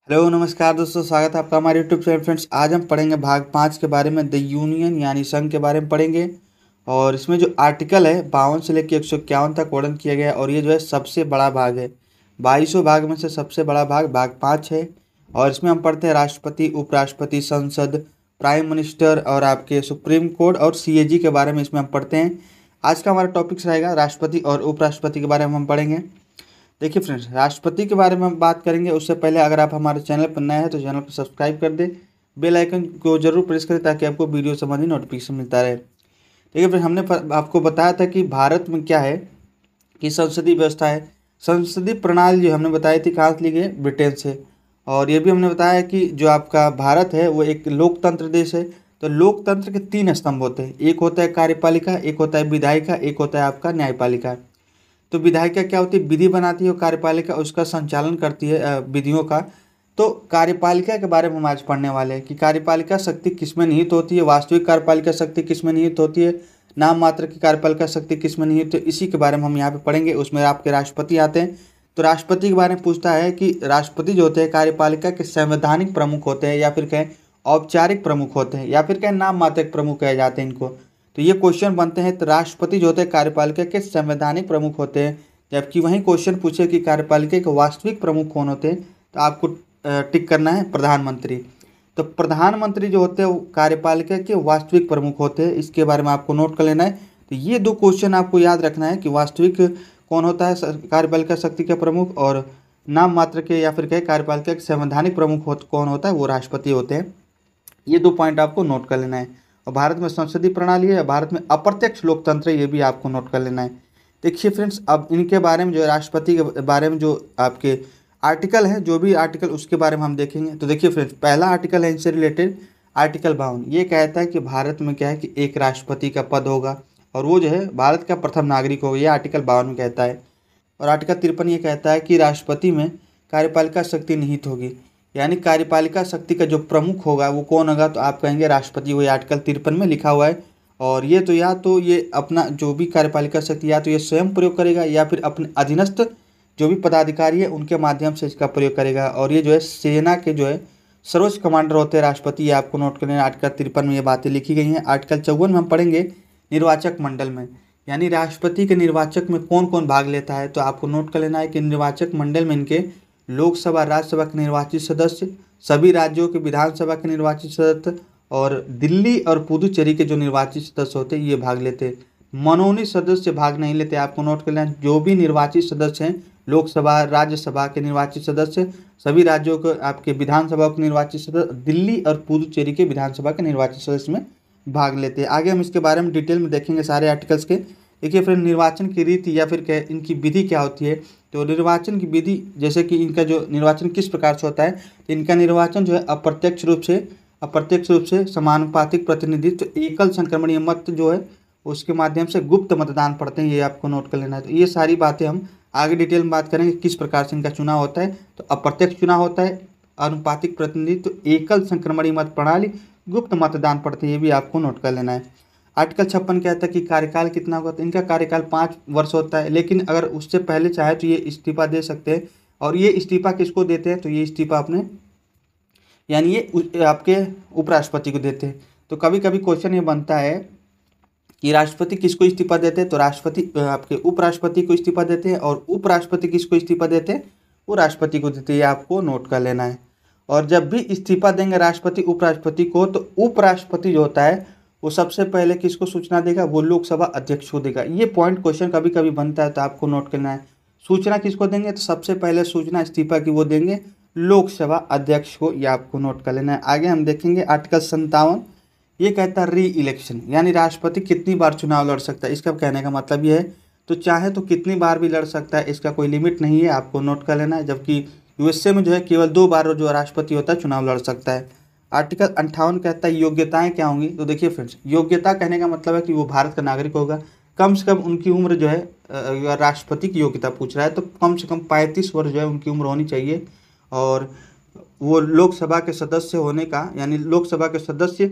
Hello नमस्कार दोस्तों, स्वागत है आपका हमारे यूट्यूब चैनल। फ्रेंड्स, आज हम पढ़ेंगे भाग 5 के बारे में, द यूनियन यानी संघ के बारे में पढ़ेंगे। और इसमें जो आर्टिकल है 52 से लेकर 151 तक वर्णन किया गया है। और ये जो है सबसे बड़ा भाग है। 2200 भाग में से सबसे बड़ा भाग 5 है। और इसमें हम पढ़ते हैं राष्ट्रपति, उपराष्ट्रपति, संसद, प्राइम मिनिस्टर और आपके सुप्रीम कोर्ट और CAG के बारे में इसमें हम पढ़ते हैं। आज का हमारा टॉपिक्स रहेगा राष्ट्रपति और उपराष्ट्रपति के बारे में हम पढ़ेंगे। देखिए फ्रेंड्स, राष्ट्रपति के बारे में हम बात करेंगे उससे पहले अगर आप हमारे चैनल पर नए हैं तो चैनल को सब्सक्राइब कर दें, बेल आइकन को जरूर प्रेस करें ताकि आपको वीडियो संबंधी नोटिफिकेशन मिलता रहे। देखिए फ्रेंड्स, हमने आपको बताया था कि भारत में क्या है कि संसदीय व्यवस्था है। संसदीय प्रणाली जो हमने बताई थी कहाँ से ली गई, ब्रिटेन से। और ये भी हमने बताया कि जो आपका भारत है वो एक लोकतंत्र देश है। तो लोकतंत्र के 3 स्तंभ होते हैं, एक होता है कार्यपालिका, एक होता है विधायिका, एक होता है आपका न्यायपालिका। तो विधायिका क्या होती है, विधि बनाती है, और कार्यपालिका उसका संचालन करती है विधियों का। तो कार्यपालिका के बारे में हम आज पढ़ने वाले हैं कि कार्यपालिका शक्ति किसमें निहित होती है, वास्तविक कार्यपालिका शक्ति किसमें निहित होती है, नाम मात्र की कार्यपालिका शक्ति किसमें निहित है, इसी के बारे में हम यहाँ पे पढ़ेंगे। उसमें आपके राष्ट्रपति आते हैं। तो राष्ट्रपति के बारे में पूछता है कि राष्ट्रपति जो होते हैं कार्यपालिका के संवैधानिक प्रमुख होते हैं, या फिर कहें औपचारिक प्रमुख होते हैं, या फिर कहें नाम मात्र प्रमुख कहे जाते हैं इनको। तो ये क्वेश्चन बनते हैं। तो राष्ट्रपति जो होते हैं कार्यपालिका के संवैधानिक प्रमुख होते हैं। जबकि वहीं क्वेश्चन पूछे कि कार्यपालिका के वास्तविक प्रमुख कौन होते हैं, तो आपको टिक करना है प्रधानमंत्री। तो प्रधानमंत्री जो होते हैं वो कार्यपालिका के वास्तविक प्रमुख होते हैं। इसके बारे में आपको नोट कर लेना है। तो ये 2 क्वेश्चन आपको याद रखना है कि वास्तविक कौन होता है कार्यपालिका शक्ति के प्रमुख, और नाम मात्र के या फिर कहे कार्यपालिका के संवैधानिक प्रमुख कौन होता है, वो राष्ट्रपति होते हैं। ये 2 पॉइंट आपको नोट कर लेना है। और भारत में संसदीय प्रणाली है, भारत में अप्रत्यक्ष लोकतंत्र है, ये भी आपको नोट कर लेना है। देखिए फ्रेंड्स, अब इनके बारे में जो राष्ट्रपति के बारे में जो आपके आर्टिकल हैं, जो भी आर्टिकल उसके बारे में हम देखेंगे। तो देखिए फ्रेंड्स, पहला आर्टिकल है इनसे रिलेटेड, आर्टिकल 52। ये कहता है कि भारत में क्या है कि एक राष्ट्रपति का पद होगा और वो जो है भारत का प्रथम नागरिक होगा। ये आर्टिकल 52 में कहता है। और आर्टिकल 53 ये कहता है कि राष्ट्रपति में कार्यपालिका शक्ति निहित होगी, यानी कार्यपालिका शक्ति का जो प्रमुख होगा वो कौन होगा, तो आप कहेंगे राष्ट्रपति। वही आर्टिकल 53 में लिखा हुआ है। और ये तो या तो ये अपना जो भी कार्यपालिका शक्ति या तो ये स्वयं प्रयोग करेगा, या फिर अपने अधीनस्थ जो भी पदाधिकारी है उनके माध्यम से इसका प्रयोग करेगा। और ये जो है सेना के जो है सर्वोच्च कमांडर होते हैं राष्ट्रपति। ये आपको नोट करना है। आर्टिकल 53 में ये बातें लिखी गई हैं। आर्टिकल 54 में हम पढ़ेंगे निर्वाचक मंडल में, यानी राष्ट्रपति के निर्वाचक में कौन कौन भाग लेता है। तो आपको नोट कर लेना है कि निर्वाचक मंडल में इनके लोकसभा राज्यसभा के निर्वाचित सदस्य, सभी राज्यों के विधानसभा के निर्वाचित सदस्य, और दिल्ली और पुदुचेरी के जो निर्वाचित सदस्य होते हैं ये भाग लेते हैं। मनोनीत सदस्य भाग नहीं लेते। आपको नोट कर लेना, जो भी निर्वाचित सदस्य हैं, लोकसभा राज्यसभा के निर्वाचित सदस्य, सभी राज्यों के आपके विधानसभा के निर्वाचित सदस्य, दिल्ली और पुदुचेरी के विधानसभा के निर्वाचित सदस्य में भाग लेते हैं। आगे हम इसके बारे में डिटेल में देखेंगे सारे आर्टिकल्स के। देखिए फिर निर्वाचन की रीति या फिर इनकी विधि क्या होती है। तो निर्वाचन की विधि, जैसे कि इनका जो निर्वाचन किस प्रकार से होता है, तो इनका निर्वाचन जो है अप्रत्यक्ष रूप से समानुपातिक प्रतिनिधित्व, एकल संक्रमणीय मत जो है उसके माध्यम से गुप्त मतदान पड़ते हैं। ये आपको नोट कर लेना है। तो ये सारी बातें हम आगे डिटेल में बात करेंगे किस प्रकार से इनका चुनाव होता है। तो अप्रत्यक्ष चुनाव होता है, अनुपातिक प्रतिनिधित्व, एकल संक्रमणीय मत प्रणाली, गुप्त मतदान पड़ते हैं। ये भी आपको नोट कर लेना है। आर्टिकल 56 कहता है कि कार्यकाल कितना होगा। तो इनका कार्यकाल 5 वर्ष होता है, लेकिन अगर उससे पहले चाहे तो ये इस्तीफा दे सकते हैं। और ये इस्तीफा किसको देते हैं, तो ये इस्तीफा अपने यानी ये आपके उपराष्ट्रपति को देते हैं। तो कभी कभी क्वेश्चन ये बनता है कि राष्ट्रपति किसको इस्तीफा देते हैं, तो राष्ट्रपति आपके उपराष्ट्रपति को इस्तीफा देते हैं, और उपराष्ट्रपति किसको इस्तीफा देते हैं, वो राष्ट्रपति को देते हैं। ये आपको नोट कर लेना है। और जब भी इस्तीफा देंगे राष्ट्रपति उपराष्ट्रपति को, तो उपराष्ट्रपति जो होता है वो सबसे पहले किसको सूचना देगा, वो लोकसभा अध्यक्ष को देगा। ये पॉइंट क्वेश्चन कभी कभी बनता है, तो आपको नोट करना है। सूचना किसको देंगे, तो सबसे पहले सूचना इस्तीफा की वो देंगे लोकसभा अध्यक्ष को। ये आपको नोट कर लेना है। आगे हम देखेंगे आर्टिकल 57। ये कहता है री इलेक्शन, यानी राष्ट्रपति कितनी बार चुनाव लड़ सकता है। इसका कहने का मतलब ये है तो चाहे तो कितनी बार भी लड़ सकता है, इसका कोई लिमिट नहीं है, आपको नोट कर लेना है। जबकि USA में जो है केवल 2 बार जो राष्ट्रपति होता है चुनाव लड़ सकता है। आर्टिकल 58 कहता है योग्यताएं क्या होंगी। तो देखिए फ्रेंड्स, योग्यता कहने का मतलब है कि वो भारत का नागरिक होगा। कम से कम उनकी उम्र जो है, अगर राष्ट्रपति की योग्यता पूछ रहा है तो कम से कम 35 वर्ष जो है उनकी उम्र होनी चाहिए। और वो लोकसभा के सदस्य होने का, यानी लोकसभा के सदस्य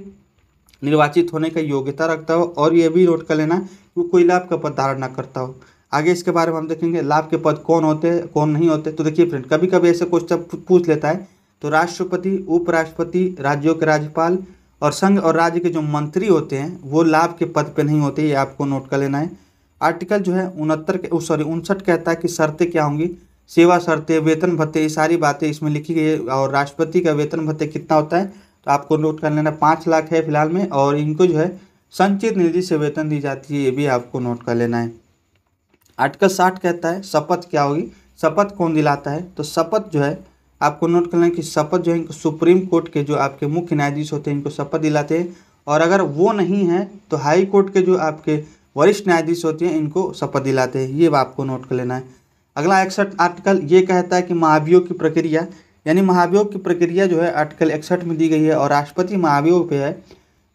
निर्वाचित होने का योग्यता रखता हो। और ये भी नोट कर लेना कि वो कोई लाभ का पद धारण न करता हो। आगे इसके बारे में हम देखेंगे लाभ के पद कौन होते हैं कौन नहीं होते। तो देखिए फ्रेंड, कभी कभी ऐसे क्वेश्चन पूछ लेता है तो राष्ट्रपति, उपराष्ट्रपति, राज्यों के राज्यपाल और संघ और राज्य के जो मंत्री होते हैं वो लाभ के पद पे नहीं होते, ये आपको नोट कर लेना है। आर्टिकल जो है 59 कहता है कि शर्तें क्या होंगी, सेवा शर्तें, वेतन भत्ते, ये सारी बातें इसमें लिखी गई है। और राष्ट्रपति का वेतन भत्ते कितना होता है तो आपको नोट कर लेना, 5 लाख है फिलहाल में, और इनको जो है संचित निधि से वेतन दी जाती है, ये भी आपको नोट कर लेना है। आर्टिकल 60 कहता है शपथ क्या होगी, शपथ कौन दिलाता है, तो शपथ जो है आपको नोट कर लेना कि शपथ जो है इनको सुप्रीम कोर्ट के जो आपके मुख्य न्यायाधीश होते हैं इनको शपथ दिलाते हैं, और अगर वो नहीं है तो हाई कोर्ट के जो आपके वरिष्ठ न्यायाधीश होते हैं इनको शपथ दिलाते हैं, ये आपको नोट कर लेना है। अगला 61 आर्टिकल ये कहता है कि महाभियोग की प्रक्रिया, यानी महाभियोग की प्रक्रिया जो है आर्टिकल 61 में दी गई है, और राष्ट्रपति महाभियोग पे है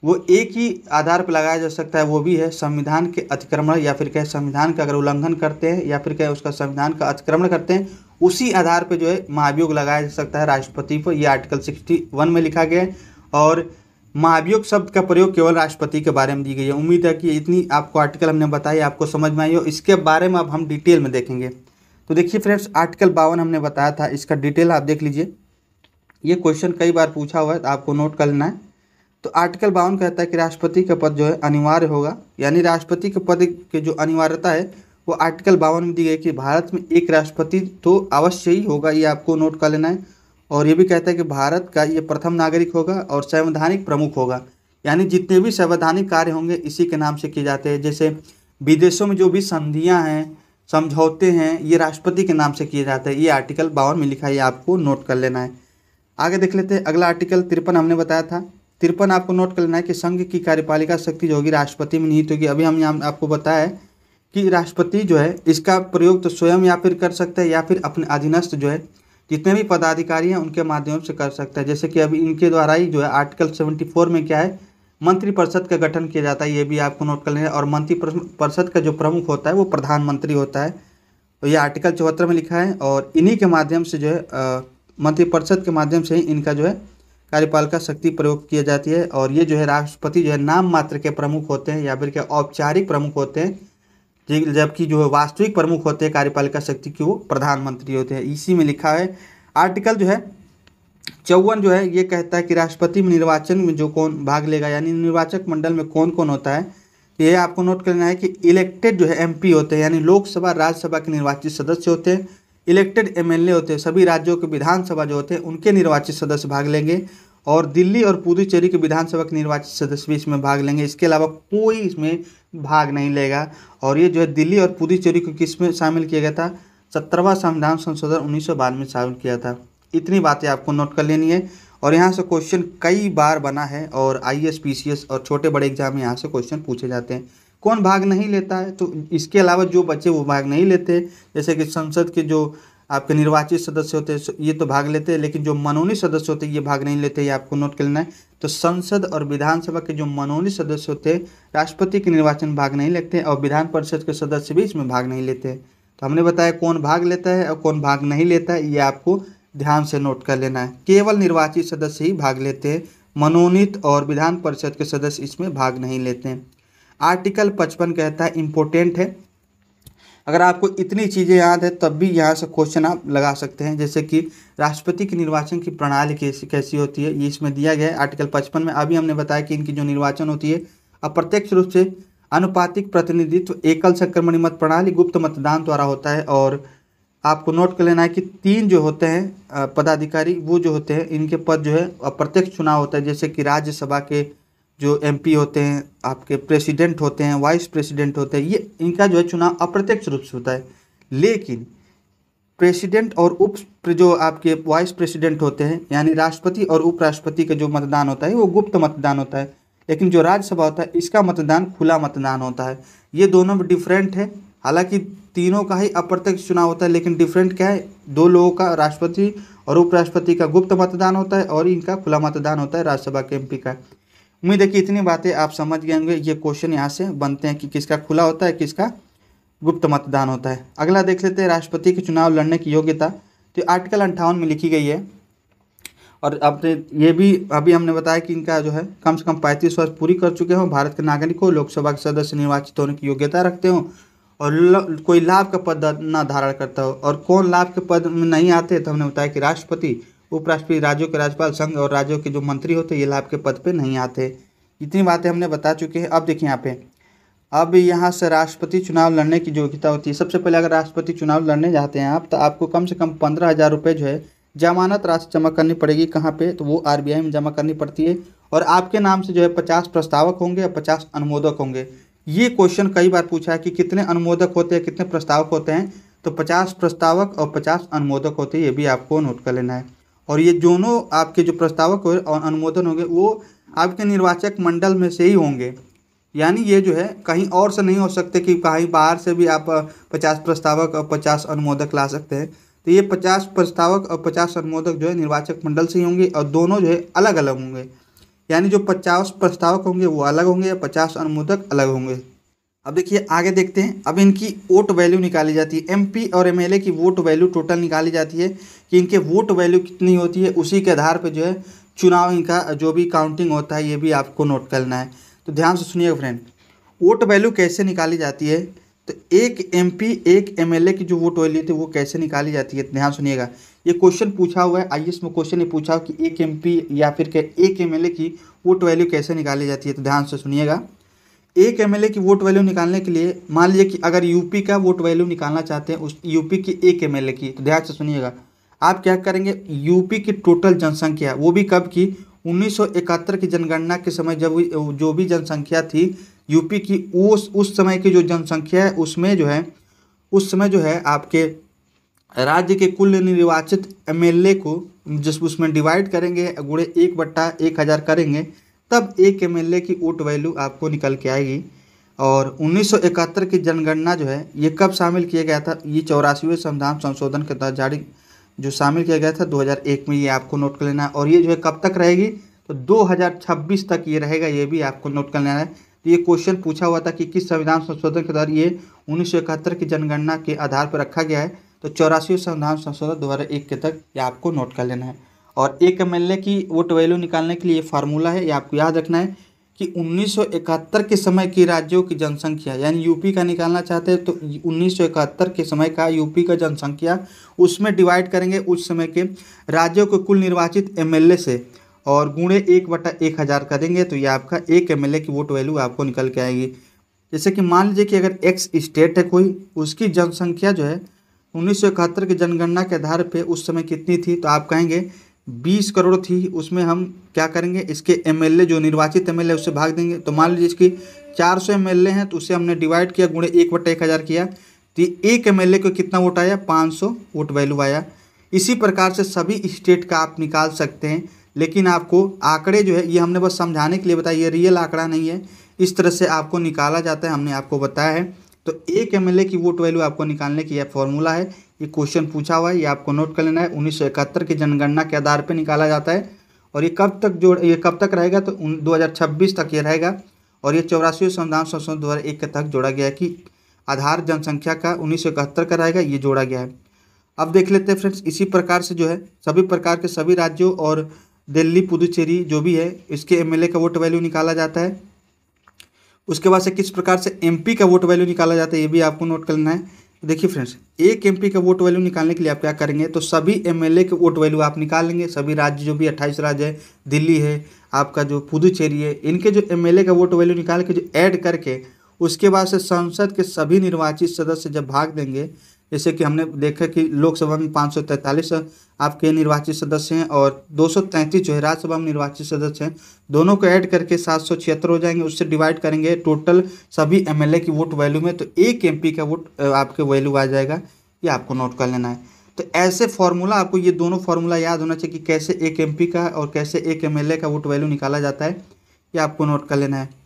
वो एक ही आधार पर लगाया जा सकता है, वो भी है संविधान के अतिक्रमण, या फिर कहे संविधान का अगर उल्लंघन करते हैं या फिर कहे उसका संविधान का अतिक्रमण करते हैं, उसी आधार पे जो है महाभियोग लगाया जा सकता है राष्ट्रपति पर, यह आर्टिकल 61 में लिखा गया है। और महाभियोग शब्द का प्रयोग केवल राष्ट्रपति के बारे में दी गई है। उम्मीद है कि इतनी आपको आर्टिकल हमने बताई आपको समझ में आई हो। इसके बारे में अब हम डिटेल में देखेंगे। तो देखिए फ्रेंड्स, आर्टिकल 52 हमने बताया था, इसका डिटेल आप देख लीजिए। ये क्वेश्चन कई बार पूछा हुआ है तो आपको नोट कर लेना है। तो आर्टिकल 52 कहता है कि राष्ट्रपति का पद जो है अनिवार्य होगा, यानी राष्ट्रपति के पद के जो अनिवार्यता है वो आर्टिकल 52 में दी गई कि भारत में एक राष्ट्रपति तो अवश्य ही होगा, ये आपको नोट कर लेना है। और ये भी कहता है कि भारत का ये प्रथम नागरिक होगा और संवैधानिक प्रमुख होगा, यानी जितने भी संवैधानिक कार्य होंगे इसी के नाम से किए जाते हैं। जैसे विदेशों में जो भी संधियाँ हैं, समझौते हैं, ये राष्ट्रपति के नाम से किए जाते हैं, ये आर्टिकल 52 में लिखा है, ये आपको नोट कर लेना है। आगे देख लेते हैं। अगला आर्टिकल 53 हमने बताया था, 53 आपको नोट कर लेना है कि संघ की कार्यपालिका शक्ति जो होगी राष्ट्रपति में निहित होगी। अभी हम यहाँ आपको बताया है कि राष्ट्रपति जो है इसका प्रयोग तो स्वयं या फिर कर सकता है या फिर अपने अधीनस्थ जो है जितने भी पदाधिकारी हैं उनके माध्यम से कर सकता है। जैसे कि अभी इनके द्वारा ही जो है आर्टिकल 74 में क्या है, मंत्रिपरिषद का गठन किया जाता है, ये भी आपको नोट कर लेना है। और मंत्रिपरिषद का जो प्रमुख होता है वो प्रधानमंत्री होता है, तो ये आर्टिकल 74 में लिखा है। और इन्हीं के माध्यम से जो है मंत्रिपरिषद के माध्यम से ही इनका जो है कार्यपालिका शक्ति प्रयोग किया जाती है। और ये जो है राष्ट्रपति जो है नाम मात्र के प्रमुख होते हैं या फिर क्या औपचारिक प्रमुख होते हैं, जबकि जो है वास्तविक प्रमुख होते हैं कार्यपालिका शक्ति की वो प्रधानमंत्री होते हैं, इसी में लिखा है। आर्टिकल जो है 54 जो है ये कहता है कि राष्ट्रपति में निर्वाचन में जो कौन भाग लेगा, यानी निर्वाचक मंडल में कौन कौन होता है, ये आपको नोट करना है कि इलेक्टेड जो है एमपी होते हैं, यानी लोकसभा राज्यसभा के निर्वाचित सदस्य होते हैं। इलेक्टेड एमएलए होते हैं, सभी राज्यों के विधानसभा जो होते हैं उनके निर्वाचित सदस्य भाग लेंगे। और दिल्ली और पुदुचेरी के विधानसभा के निर्वाचित सदस्य भी इसमें भाग लेंगे, इसके अलावा कोई इसमें भाग नहीं लेगा। और ये जो है दिल्ली और पुदुचेरी को किस में शामिल किया गया था, 17वां संविधान संशोधन 1992 में शामिल किया था। इतनी बातें आपको नोट कर लेनी है। और यहाँ से क्वेश्चन कई बार बना है और आईएएस पीसीएस और छोटे बड़े एग्जाम में यहाँ से क्वेश्चन पूछे जाते हैं। कौन भाग नहीं लेता है, तो इसके अलावा जो बच्चे वो भाग नहीं लेते, जैसे कि संसद के जो आपके निर्वाचित सदस्य होते हैं ये तो भाग लेते हैं, लेकिन जो मनोनीत सदस्य होते हैं ये भाग नहीं लेते, ये आपको नोट कर लेना है। तो संसद और विधानसभा के जो मनोनीत सदस्य होते हैं राष्ट्रपति के निर्वाचन भाग नहीं लेते और विधान परिषद के सदस्य भी इसमें भाग नहीं लेते। तो हमने बताया कौन भाग लेता है और कौन भाग नहीं लेता है, ये आपको ध्यान से नोट कर लेना है। केवल निर्वाचित सदस्य ही भाग लेते हैं, मनोनीत और विधान परिषद के सदस्य इसमें भाग नहीं लेते हैं। आर्टिकल 55 कहता है इम्पोर्टेंट है, अगर आपको इतनी चीज़ें याद है तब भी यहाँ से क्वेश्चन आप लगा सकते हैं। जैसे कि राष्ट्रपति की निर्वाचन की प्रणाली कैसी होती है, ये इसमें दिया गया है आर्टिकल 55 में। अभी हमने बताया कि इनकी जो निर्वाचन होती है अप्रत्यक्ष रूप से अनुपातिक प्रतिनिधित्व, एकल संक्रमणी मत प्रणाली, गुप्त मतदान द्वारा होता है। और आपको नोट कर लेना है कि 3 जो होते हैं पदाधिकारी वो जो होते हैं इनके पद जो है अप्रत्यक्ष चुनाव होता है। जैसे कि राज्यसभा के जो एमपी होते हैं, आपके प्रेसिडेंट होते हैं, वाइस प्रेसिडेंट होते हैं, ये इनका जो है चुनाव अप्रत्यक्ष रूप से होता है। लेकिन प्रेसिडेंट और जो आपके वाइस प्रेसिडेंट होते हैं, यानी राष्ट्रपति और उपराष्ट्रपति का जो मतदान होता है वो गुप्त मतदान होता है। लेकिन जो राज्यसभा होता है इसका मतदान खुला मतदान होता है। ये दोनों में डिफरेंट है, हालांकि तीनों का ही अप्रत्यक्ष चुनाव होता है, लेकिन डिफरेंट क्या है, 2 लोगों का, राष्ट्रपति और उपराष्ट्रपति का गुप्त मतदान होता है और इनका खुला मतदान होता है राज्यसभा के एमपी का। उम्मीद है कि इतनी बातें आप समझ गए होंगे। ये क्वेश्चन यहाँ से बनते हैं कि किसका खुला होता है, किसका गुप्त मतदान होता है। अगला देख लेते हैं राष्ट्रपति के चुनाव लड़ने की योग्यता। तो आर्टिकल 58 में लिखी गई है। और अब ये भी अभी हमने बताया कि इनका जो है कम से कम 35 वर्ष पूरी कर चुके हों, भारत के नागरिक हो, लोकसभा के सदस्य निर्वाचित होने की योग्यता रखते हों और कोई लाभ का पद न धारण करता हो। और कौन लाभ के पद में नहीं आते, तो हमने बताया कि राष्ट्रपति, उपराष्ट्रपति, राज्यों के राज्यपाल, संघ और राज्यों के जो मंत्री होते हैं ये लाभ के पद पे नहीं आते। इतनी बातें हमने बता चुके हैं। अब देखिए यहाँ पे, अब यहाँ से राष्ट्रपति चुनाव लड़ने की योग्यता होती है। सबसे पहले अगर राष्ट्रपति चुनाव लड़ने जाते हैं आप, तो आपको कम से कम 15,000 रुपये जो है जमानत राशि जमा करनी पड़ेगी। कहाँ पे? तो वो RBI में जमा करनी पड़ती है। और आपके नाम से जो है 50 प्रस्तावक होंगे और 50 अनुमोदक होंगे। ये क्वेश्चन कई बार पूछा है कि कितने अनुमोदक होते हैं, कितने प्रस्तावक होते हैं। तो 50 प्रस्तावक और 50 अनुमोदक होते हैं, ये भी आपको नोट कर लेना है। और ये दोनों आपके जो प्रस्तावक और अनुमोदन होंगे वो आपके निर्वाचक मंडल में से ही होंगे। यानी ये जो है कहीं और से नहीं हो सकते कि कहीं बाहर से भी आप 50 प्रस्तावक और 50 अनुमोदक ला सकते हैं। तो ये 50 प्रस्तावक और 50 अनुमोदक जो है निर्वाचक मंडल से ही होंगे और दोनों जो है अलग अलग होंगे। यानी जो 50 प्रस्तावक होंगे वो अलग होंगे, 50 अनुमोदक अलग होंगे। अब देखिए आगे देखते हैं। अब इनकी वोट वैल्यू निकाली जाती है। MP और MLA की वोट वैल्यू टोटल निकाली जाती है कि इनके वोट वैल्यू कितनी होती है। उसी के आधार पर जो है चुनाव इनका जो भी काउंटिंग होता है ये भी आपको नोट करना है। तो ध्यान से सुनिएगा फ्रेंड, वोट वैल्यू कैसे निकाली जाती है। तो एक MP एक MLA की जो वोट वैल्यू थी वो कैसे निकाली जाती है, ध्यान सुनिएगा। ये क्वेश्चन पूछा हुआ है IAS में, क्वेश्चन ये पूछा कि एक MP या फिर एक MLA की वोट वैल्यू कैसे निकाली जाती है। तो ध्यान से सुनिएगा, एक MLA की वोट वैल्यू निकालने के लिए मान लीजिए कि अगर यूपी का वोट वैल्यू निकालना चाहते हैं, उस यूपी की एक MLA की, तो ध्यान से सुनिएगा, आप क्या करेंगे, यूपी की टोटल जनसंख्या, वो भी कब की, 1971 की जनगणना के समय जब जो भी जनसंख्या थी यूपी की, उस समय की जो जनसंख्या है उसमें जो है उस समय जो है आपके राज्य के कुल निर्वाचित MLA को जिस उसमें डिवाइड करेंगे, गुणे 1/1000 करेंगे, तब एक MLA की वोट वैल्यू आपको निकल के आएगी। और 1971 की जनगणना जो है ये कब शामिल किया गया था, ये 84वें संविधान संशोधन के तहत जारी जो शामिल किया गया था 2001 में, ये आपको नोट कर लेना है। और ये जो है कब तक रहेगी, तो 2026 तक ये रहेगा, ये भी आपको नोट कर लेना है। तो ये क्वेश्चन पूछा हुआ था कि किस संविधान संशोधन के तहत ये 1971 की जनगणना के आधार पर रखा गया है। तो 84वें संविधान संशोधन 2001 के तक ये आपको नोट कर लेना है। और एक MLA की वोट वैल्यू निकालने के लिए फार्मूला है, ये आपको याद रखना है कि 1971 के समय की राज्यों की जनसंख्या, यानी यूपी का निकालना चाहते हैं तो 1971 के समय का यूपी का जनसंख्या उसमें डिवाइड करेंगे उस समय के राज्यों के कुल निर्वाचित MLA से और गुणे 1/1000 करेंगे, तो ये आपका एक MLA की वोट वैल्यू आपको निकल के आएगी। जैसे कि मान लीजिए कि अगर X स्टेट है कोई, उसकी जनसंख्या जो है 1971 की जनगणना के आधार पर उस समय कितनी थी, तो आप कहेंगे 20 करोड़ थी। उसमें हम क्या करेंगे, इसके MLA जो निर्वाचित MLA उससे भाग देंगे। तो मान लीजिए इसकी 400 MLA हैं, तो उसे हमने डिवाइड किया, गुणे 1/1000 किया, तो एक MLA को कितना वोट आया, 500 वोट वैल्यू आया। इसी प्रकार से सभी स्टेट का आप निकाल सकते हैं, लेकिन आपको आंकड़े जो है ये हमने बस समझाने के लिए बताया, ये रियल आंकड़ा नहीं है। इस तरह से आपको निकाला जाता है, हमने आपको बताया है। तो एक MLA की वोट वैल्यू आपको निकालने की यह फॉर्मूला है। ये क्वेश्चन पूछा हुआ है, ये आपको नोट कर लेना है। 1971 की जनगणना के आधार पर निकाला जाता है। और ये कब तक रहेगा, तो 2026 तक ये रहेगा। और ये 84वें संविधान संशोधन 2001 तक जोड़ा गया है कि आधार जनसंख्या का 1971 का रहेगा, ये जोड़ा गया है। अब देख लेते हैं फ्रेंड्स, इसी प्रकार से जो है सभी प्रकार के सभी राज्यों और दिल्ली पुदुचेरी जो भी है इसके MLA का वोट वैल्यू निकाला जाता है। उसके बाद से किस प्रकार से MP का वोट वैल्यू निकाला जाता है, ये भी आपको नोट करना है। तो देखिए फ्रेंड्स, एक MP का वोट वैल्यू निकालने के लिए आप क्या करेंगे, तो सभी MLA के वोट वैल्यू आप निकाल लेंगे। सभी राज्य जो भी 28 राज्य है, दिल्ली है, आपका जो पुदुचेरी है, इनके जो MLA का वोट वैल्यू निकाल के जो ऐड करके उसके बाद से संसद के सभी निर्वाचित सदस्य जब भाग देंगे, जैसे कि हमने देखा कि लोकसभा में 543 आपके निर्वाचित सदस्य हैं और 233 जो है राज्यसभा में निर्वाचित सदस्य हैं, दोनों को ऐड करके 776 हो जाएंगे। उससे डिवाइड करेंगे टोटल सभी MLA की वोट वैल्यू में, तो एक MP का वोट आपके वैल्यू आ जाएगा। ये आपको नोट कर लेना है। तो ऐसे फॉर्मूला आपको, ये दोनों फार्मूला याद होना चाहिए कि कैसे एक MP का और कैसे एक MLA का वोट वैल्यू निकाला जाता है, ये आपको नोट कर लेना है।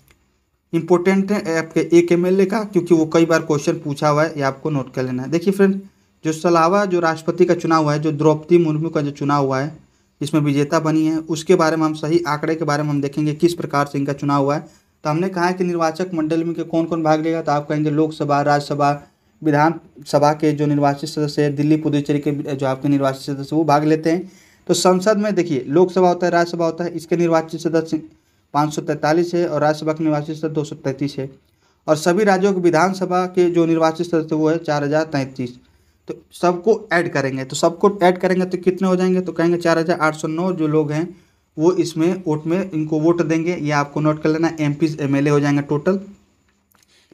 इंपॉर्टेंट है आपके एक MLA का, क्योंकि वो कई बार क्वेश्चन पूछा हुआ है, ये आपको नोट कर लेना है। देखिए फ्रेंड, जो सलावा जो राष्ट्रपति का चुनाव हुआ है, जो द्रौपदी मुर्मू का जो चुनाव हुआ है जिसमें विजेता बनी है, उसके बारे में हम सही आंकड़े के बारे में हम देखेंगे किस प्रकार से इनका चुनाव हुआ है। तो हमने कहा है कि निर्वाचक मंडल में कौन कौन भाग लेगा, तो आप कहेंगे लोकसभा, राज्यसभा, विधानसभा के जो निर्वाचित सदस्य है, दिल्ली पुदुचेरी के जो आपके निर्वाचित सदस्य वो भाग लेते हैं। तो संसद में देखिए लोकसभा होता है, राज्यसभा होता है, इसके निर्वाचित सदस्य 543 है और राज्यसभा के निर्वाचित सदस्य 233 है। और सभी राज्यों के विधानसभा के जो निर्वाचित सदस्य वो है 4033। तो सबको ऐड करेंगे, तो सबको ऐड करेंगे तो कितने हो जाएंगे, तो कहेंगे 4809 जो लोग हैं वो इसमें वोट में इनको वोट देंगे। ये आपको नोट कर लेना, MP MLA हो जाएंगे टोटल।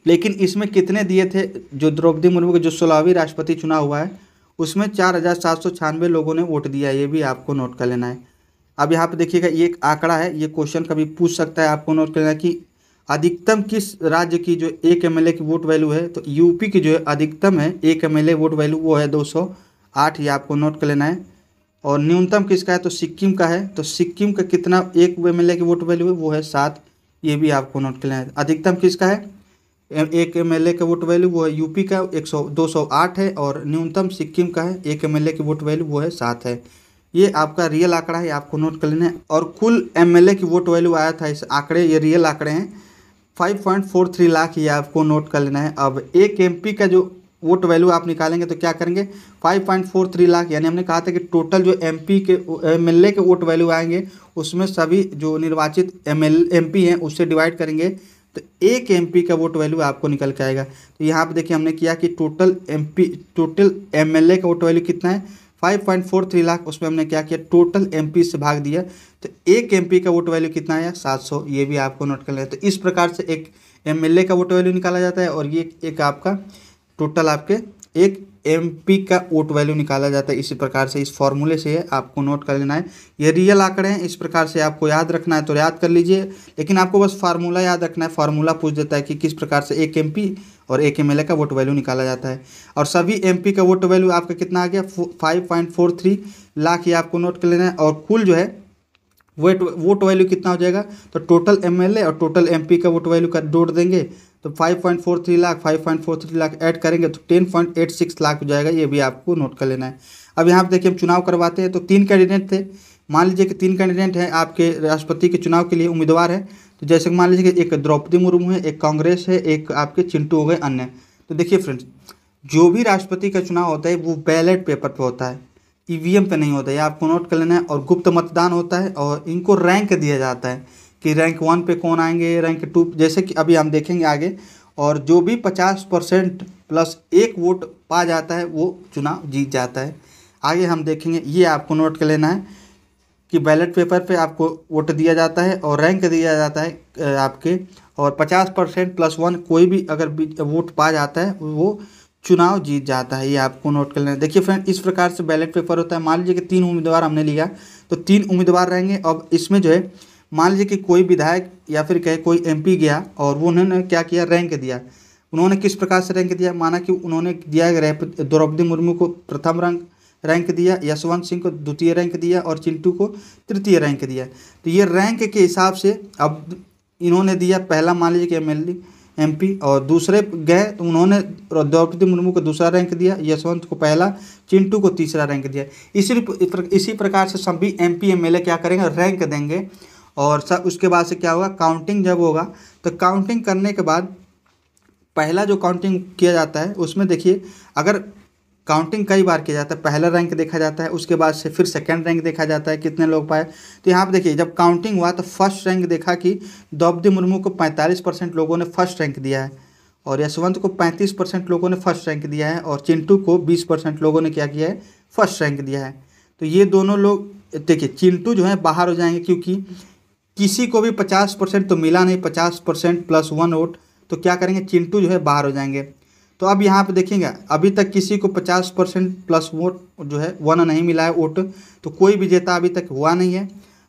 लेकिन इसमें कितने दिए थे, जो द्रौपदी मुर्मू के जो 16वीं राष्ट्रपति चुनाव हुआ है उसमें 4796 लोगों ने वोट दिया, ये भी आपको नोट कर लेना है। अब यहाँ पे देखिएगा ये एक आंकड़ा है, ये क्वेश्चन कभी पूछ सकता है, आपको नोट कर लेना कि अधिकतम किस राज्य की जो एक MLA की वोट वैल्यू है, तो यूपी की जो है अधिकतम है एक MLA वोट वैल्यू वो है 208, ये आपको नोट कर लेना है। और न्यूनतम किसका है, तो सिक्किम का है, तो सिक्किम का कितना एक MLA की वोट वैल्यू है, वो है 7, ये भी आपको नोट कर लेना है। अधिकतम किसका है एक MLA का वोट वैल्यू, वो है यूपी का 208 है, और न्यूनतम सिक्किम का है एक MLA की वोट वैल्यू वो है 7 है। ये आपका रियल आंकड़ा है, आपको नोट कर लेना है। और कुल MLA की वोट वैल्यू आया था इस आंकड़े, ये रियल आंकड़े हैं 5.43 लाख, ये आपको नोट कर लेना है। अब एक MP का जो वोट वैल्यू आप निकालेंगे तो क्या करेंगे 5.43 लाख, यानी हमने कहा था कि टोटल जो MP के MLA के वोट वैल्यू आएंगे उसमें सभी जो निर्वाचित MP हैं उससे डिवाइड करेंगे तो एक MP का वोट वैल्यू आपको निकल के आएगा। तो यहाँ पे देखिए हमने किया कि टोटल MLA का वोट वैल्यू कितना है 5.43 लाख, उसमें हमने क्या किया टोटल MP से भाग दिया, तो एक MP का वोट वैल्यू कितना है 700, ये भी आपको नोट कर लेना है। तो इस प्रकार से एक MLA का वोट वैल्यू निकाला जाता है, और ये एक आपका टोटल आपके एक MP का वोट वैल्यू निकाला जाता है। इसी प्रकार से इस फॉर्मूले से आपको नोट कर लेना है। ये रियल आंकड़े हैं, इस प्रकार से आपको याद रखना है तो याद कर लीजिए, लेकिन आपको बस फार्मूला याद रखना है। फार्मूला पूछ देता है कि किस प्रकार से एक MP और एक MLA का वोट वैल्यू निकाला जाता है। और सभी MP का वोट वैल्यू आपका कितना आ गया 5.43 लाख, ये आपको नोट कर लेना है। और कुल जो है वोट वैल्यू कितना हो जाएगा, तो टोटल MLA और टोटल MP का वोट वैल्यू का जोड़ देंगे तो 5.43 लाख ऐड करेंगे तो 10.86 लाख हो जाएगा, ये भी आपको नोट कर लेना है। अब यहाँ पे देखिए हम चुनाव करवाते हैं, तो 3 कैंडिडेट थे, मान लीजिए कि 3 कैंडिडेट हैं आपके राष्ट्रपति के चुनाव के लिए उम्मीदवार है। तो जैसे मान लीजिए कि एक द्रौपदी मुर्मू है, एक कांग्रेस है, एक आपके चिंटू हो गए अन्य। तो देखिए फ्रेंड्स, जो भी राष्ट्रपति का चुनाव होता है वो बैलेट पेपर पर होता है, EVM पे नहीं होता है, ये आपको नोट कर लेना है। और गुप्त मतदान होता है, और इनको रैंक दिया जाता है कि रैंक 1 पे कौन आएंगे, रैंक 2, जैसे कि अभी हम देखेंगे आगे। और जो भी 50% प्लस 1 वोट पा जाता है वो चुनाव जीत जाता है। आगे हम देखेंगे, ये आपको नोट कर लेना है कि बैलेट पेपर पे आपको वोट दिया जाता है और रैंक दिया जाता है आपके, और 50% प्लस 1 कोई भी अगर वोट पा जाता है वो चुनाव जीत जाता है, ये आपको नोट कर लेना है। देखिए फ्रेंड, इस प्रकार से बैलेट पेपर होता है। मान लीजिए कि 3 उम्मीदवार हमने लिया, तो 3 उम्मीदवार रहेंगे। अब इसमें जो है मान लीजिए कि कोई विधायक या फिर कहे कोई MP गया और वो उन्होंने क्या किया रैंक दिया। उन्होंने किस प्रकार से रैंक दिया, माना कि उन्होंने दिया द्रौपदी मुर्मू को प्रथम रैंक दिया, यशवंत सिंह को द्वितीय रैंक दिया, और चिंटू को तृतीय रैंक दिया। तो ये रैंक के हिसाब से अब इन्होंने दिया, पहला मान लीजिए कि MLA MP, और दूसरे गए तो उन्होंने द्रौपदी मुर्मू को दूसरा रैंक दिया, यशवंत को पहला, चिंटू को तीसरा रैंक दिया। इसी प्रकार से सभी MP MLA क्या करेंगे रैंक देंगे। और सब उसके बाद से क्या होगा, काउंटिंग जब होगा तो काउंटिंग करने के बाद पहला जो काउंटिंग किया जाता है उसमें देखिए, अगर काउंटिंग कई बार किया जाता है, पहला रैंक देखा जाता है, उसके बाद से फिर सेकंड रैंक देखा जाता है कितने लोग पाए। तो यहाँ पे देखिए जब काउंटिंग हुआ तो फर्स्ट रैंक देखा कि द्रौपदी मुर्मू को 45% लोगों ने फर्स्ट रैंक दिया है, और यशवंत को 35% लोगों ने फर्स्ट रैंक दिया है, और चिंटू को 20% लोगों ने क्या किया है फर्स्ट रैंक दिया है। तो ये दोनों लोग देखिए, चिंटू जो है बाहर हो जाएंगे, क्योंकि किसी को भी 50% तो मिला नहीं, 50% प्लस 1 वोट, तो क्या करेंगे चिंटू जो है बाहर हो जाएंगे। तो अब यहाँ पे देखेंगे अभी तक किसी को 50% प्लस वोट जो है 1 नहीं मिला है वोट, तो कोई विजेता अभी तक हुआ नहीं है।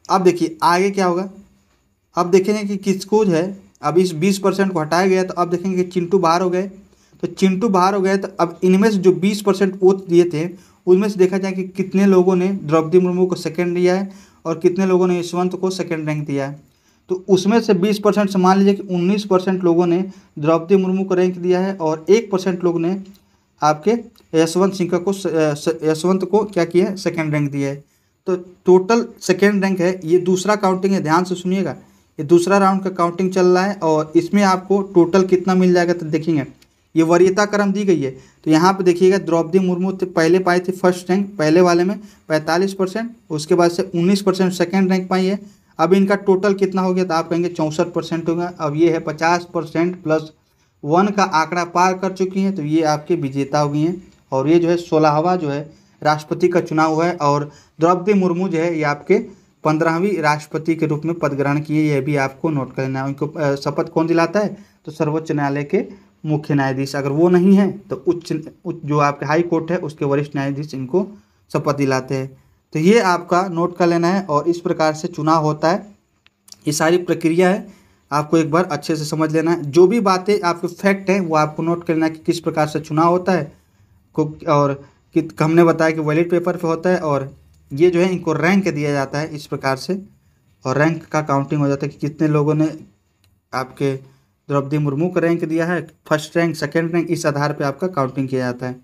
अब देखिए आगे क्या होगा, अब देखेंगे कि किसको जो है अब इस 20% को हटाया गया, तो अब देखेंगे कि चिंटू बाहर हो गए। तो चिंटू बाहर हो गए, तो अब इनमें से जो 20% वोट दिए थे उनमें से देखा जाए कि कितने लोगों ने द्रौपदी मुर्मू को सेकेंड दिया है और कितने लोगों ने यशवंत को सेकेंड रैंक दिया है। तो उसमें से 20% से मान लीजिए कि 19% लोगों ने द्रौपदी मुर्मू को रैंक दिया है, और 1% लोग ने आपके यशवंत को क्या किया है सेकेंड रैंक दिया है। तो टोटल सेकेंड रैंक है, ये दूसरा काउंटिंग है, ध्यान से सुनिएगा, ये दूसरा राउंड का काउंटिंग चल रहा है, और इसमें आपको टोटल कितना मिल जाएगा तो देखेंगे ये वरीयता क्रम दी गई है। तो यहाँ पे देखिएगा द्रौपदी मुर्मू पहले पाई थी फर्स्ट रैंक, पहले वाले में 45%, उसके बाद से 19% सेकेंड रैंक पाई है। अब इनका टोटल कितना हो गया, तो आप कहेंगे 64% होगा। अब ये है 50% प्लस 1 का आंकड़ा पार कर चुकी हैं, तो ये आपके विजेता हो गई हैं। और ये जो है 16वां जो है राष्ट्रपति का चुनाव हुआ है। और द्रौपदी मुर्मू जो है ये आपके 15वीं राष्ट्रपति के रूप में पद ग्रहण किए, यह भी आपको नोट कर लेना है। उनको शपथ कौन दिलाता है? तो सर्वोच्च न्यायालय के मुख्य न्यायाधीश। अगर वो नहीं है तो उच्च जो आपके हाई कोर्ट है उसके वरिष्ठ न्यायाधीश इनको शपथ दिलाते हैं। तो ये आपका नोट कर लेना है और इस प्रकार से चुनाव होता है। ये सारी प्रक्रिया है, आपको एक बार अच्छे से समझ लेना है। जो भी बातें आपके फैक्ट हैं वो आपको नोट करना है कि किस प्रकार से चुनाव होता है और कि हमने बताया कि बैलेट पेपर पे होता है और ये जो है इनको रैंक दिया जाता है इस प्रकार से, और रैंक का काउंटिंग हो जाता है कि कितने लोगों ने आपके द्रौपदी मुर्मू को रैंक दिया है, फर्स्ट रैंक, सेकेंड रैंक, इस आधार पर आपका काउंटिंग किया जाता है।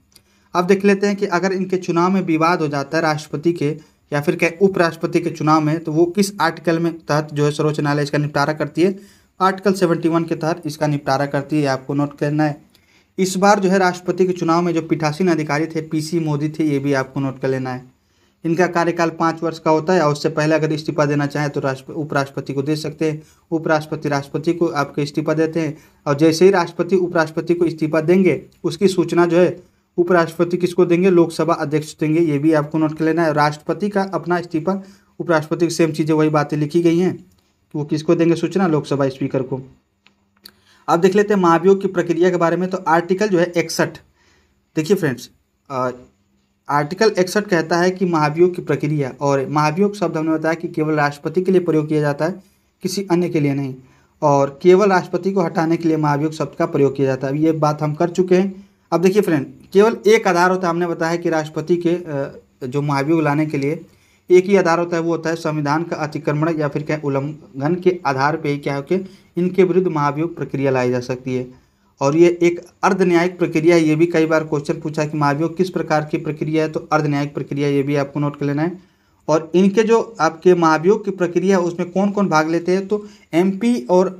अब देख लेते हैं कि अगर इनके चुनाव में विवाद हो जाता है राष्ट्रपति के या फिर क्या उपराष्ट्रपति के चुनाव में, तो वो किस आर्टिकल में तहत जो है सर्वोच्च न्यायालय इसका निपटारा करती है? आर्टिकल 71 के तहत इसका निपटारा करती है, आपको नोट करना है। इस बार जो है राष्ट्रपति के चुनाव में जो पीठासीन अधिकारी थे PC मोदी थे, ये भी आपको नोट कर लेना है। इनका कार्यकाल 5 वर्ष का होता है और उससे पहले अगर इस्तीफा देना चाहें तो उपराष्ट्रपति को दे सकते हैं। उपराष्ट्रपति राष्ट्रपति को आपके इस्तीफा देते हैं और जैसे ही राष्ट्रपति उपराष्ट्रपति को इस्तीफा देंगे उसकी सूचना जो है उपराष्ट्रपति किसको देंगे? लोकसभा अध्यक्ष देंगे, ये भी आपको नोट कर लेना है। राष्ट्रपति का अपना इस्तीफा, उपराष्ट्रपति की सेम चीज़ें, वही बातें लिखी गई हैं कि वो किसको देंगे सूचना? लोकसभा स्पीकर को। अब देख लेते हैं महाभियोग की प्रक्रिया के बारे में। तो आर्टिकल जो है 61, देखिए फ्रेंड्स, आर्टिकल 61 कहता है कि महाभियोग की प्रक्रिया, और महाभियोग शब्द हमने बताया कि केवल राष्ट्रपति के लिए प्रयोग किया जाता है, किसी अन्य के लिए नहीं, और केवल राष्ट्रपति को हटाने के लिए महाभियोग शब्द का प्रयोग किया जाता है। ये बात हम कर चुके हैं। अब देखिए फ्रेंड, केवल एक आधार होता है, हमने बताया कि राष्ट्रपति के जो महाभियोग लाने के लिए एक ही आधार होता है, वो होता है संविधान का अतिक्रमण या फिर क्या उल्लंघन के आधार पे ही क्या हो कि इनके विरुद्ध महाभियोग प्रक्रिया लाई जा सकती है। और ये एक अर्ध न्यायिक प्रक्रिया है। ये भी कई बार क्वेश्चन पूछा कि महाभियोग किस प्रकार की प्रक्रिया है, तो अर्ध न्यायिक प्रक्रिया, ये भी आपको नोट कर लेना है। और इनके जो आपके महाभियोग की प्रक्रिया है उसमें कौन कौन भाग लेते हैं? तो MP और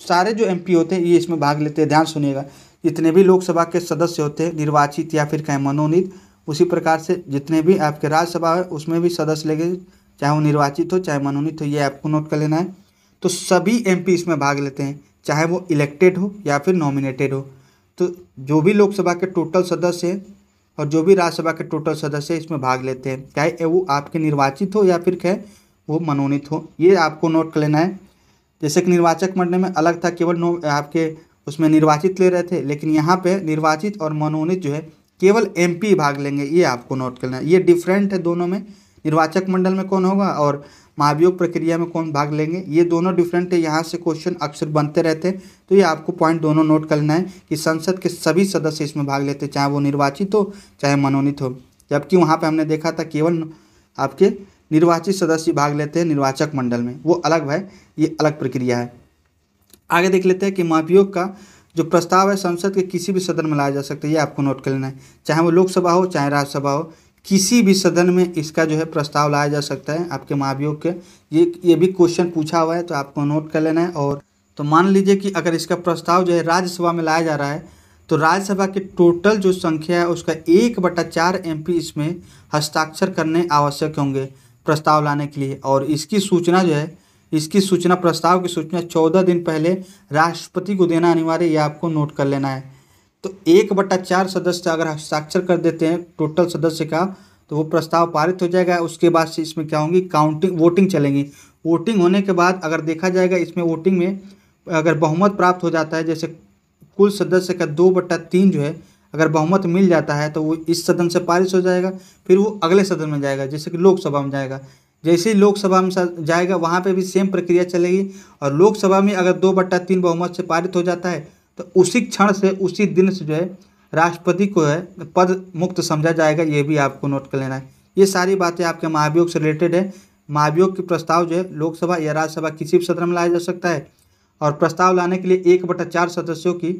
सारे जो MP होते हैं ये इसमें भाग लेते हैं। ध्यान सुनिएगा, जितने भी लोकसभा के सदस्य होते हैं निर्वाचित या फिर कहीं मनोनीत, उसी प्रकार से जितने भी आपके राज्यसभा है उसमें भी सदस्य लगे, चाहे वो निर्वाचित हो चाहे मनोनीत हो, ये आपको नोट कर लेना है। तो सभी MP इसमें भाग लेते हैं, चाहे वो इलेक्टेड हो या फिर नॉमिनेटेड हो। तो जो भी लोकसभा के टोटल सदस्य हैं और जो भी राज्यसभा के टोटल सदस्य इसमें भाग लेते हैं, चाहे वो आपके निर्वाचित हो या फिर क्या वो मनोनीत हो, ये आपको नोट कर लेना है। जैसे कि निर्वाचक मंडल में अलग था, केवल आपके उसमें निर्वाचित ले रहे थे, लेकिन यहाँ पे निर्वाचित और मनोनीत जो है केवल MP भाग लेंगे, ये आपको नोट करना है। ये डिफरेंट है दोनों में, निर्वाचक मंडल में कौन होगा और महाभियोग प्रक्रिया में कौन भाग लेंगे, ये दोनों डिफरेंट है। यहाँ से क्वेश्चन अक्सर बनते रहते हैं, तो ये आपको पॉइंट दोनों नोट करना है कि संसद के सभी सदस्य इसमें भाग लेते हैं, चाहे वो निर्वाचित हो चाहे मनोनीत हो। जबकि वहाँ पर हमने देखा था केवल आपके निर्वाचित सदस्य भाग लेते हैं निर्वाचक मंडल में, वो अलग है, ये अलग प्रक्रिया है। आगे देख लेते हैं कि महाभियोग का जो प्रस्ताव है संसद के किसी भी सदन में लाया जा सकता है, ये आपको नोट कर लेना है। चाहे वो लोकसभा हो चाहे राज्यसभा हो, किसी भी सदन में इसका जो है प्रस्ताव लाया जा सकता है आपके महाभियोग के। ये भी क्वेश्चन पूछा हुआ है, तो आपको नोट कर लेना है। और तो मान लीजिए कि अगर इसका प्रस्ताव जो है राज्यसभा में लाया जा रहा है, तो राज्यसभा की टोटल जो संख्या है उसका 1/4 MP इसमें हस्ताक्षर करने आवश्यक होंगे प्रस्ताव लाने के लिए। और इसकी सूचना जो है, इसकी सूचना, प्रस्ताव की सूचना 14 दिन पहले राष्ट्रपति को देना अनिवार्य, ये आपको नोट कर लेना है। तो 1/4 सदस्य अगर हस्ताक्षर कर देते हैं टोटल सदस्य का, तो वो प्रस्ताव पारित हो जाएगा। उसके बाद से इसमें क्या होंगी? काउंटिंग, वोटिंग चलेंगी। वोटिंग होने के बाद अगर देखा जाएगा इसमें वोटिंग में अगर बहुमत प्राप्त हो जाता है, जैसे कुल सदस्य का 2/3 जो है अगर बहुमत मिल जाता है, तो वो इस सदन से पारित हो जाएगा। फिर वो अगले सदन में जाएगा, जैसे कि लोकसभा में जाएगा। जैसे ही लोकसभा में जाएगा वहाँ पे भी सेम प्रक्रिया चलेगी। और लोकसभा में अगर 2/3 बहुमत से पारित हो जाता है, तो उसी क्षण से, उसी दिन से जो है राष्ट्रपति को है पद मुक्त समझा जाएगा, ये भी आपको नोट कर लेना है। ये सारी बातें आपके महाभियोग से रिलेटेड है। महाभियोग के प्रस्ताव जो है लोकसभा या राज्यसभा किसी भी सदन में लाया जा सकता है। और प्रस्ताव लाने के लिए 1/4 सदस्यों की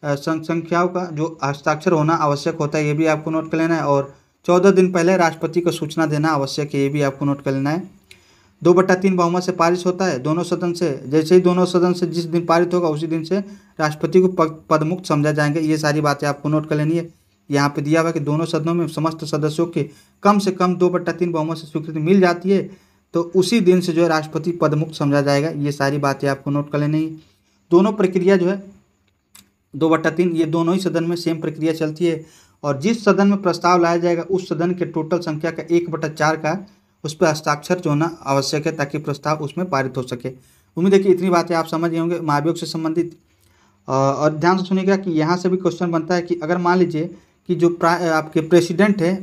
संख्याओं का जो हस्ताक्षर होना आवश्यक होता है, ये भी आपको नोट कर लेना है। और 14 दिन पहले राष्ट्रपति को सूचना देना आवश्यक है, ये भी आपको नोट कर लेना है। 2/3 बहुमत से पारित होता है दोनों सदन से। जैसे ही दोनों सदन से जिस दिन पारित होगा उसी दिन से राष्ट्रपति को पद मुक्त समझा जाएंगे। ये सारी बातें आपको नोट कर लेनी है। यहाँ पे दिया हुआ कि दोनों सदनों में समस्त सदस्यों के कम से कम 2/3 बहुमत से स्वीकृति मिल जाती है, तो उसी दिन से जो है राष्ट्रपति पद मुक्त समझा जाएगा। ये सारी बातें आपको नोट कर लेनी है। दोनों प्रक्रिया जो है 2/3, ये दोनों ही सदन में सेम प्रक्रिया चलती है। और जिस सदन में प्रस्ताव लाया जाएगा उस सदन के टोटल संख्या का 1/4 का उस पर हस्ताक्षर जो होना आवश्यक है ताकि प्रस्ताव उसमें पारित हो सके। उम्मीद है कि इतनी बातें आप समझ गए होंगे महाभियोग से संबंधित। और ध्यान से सुनिएगा कि यहाँ से भी क्वेश्चन बनता है कि अगर मान लीजिए कि जो आपके प्रेसिडेंट है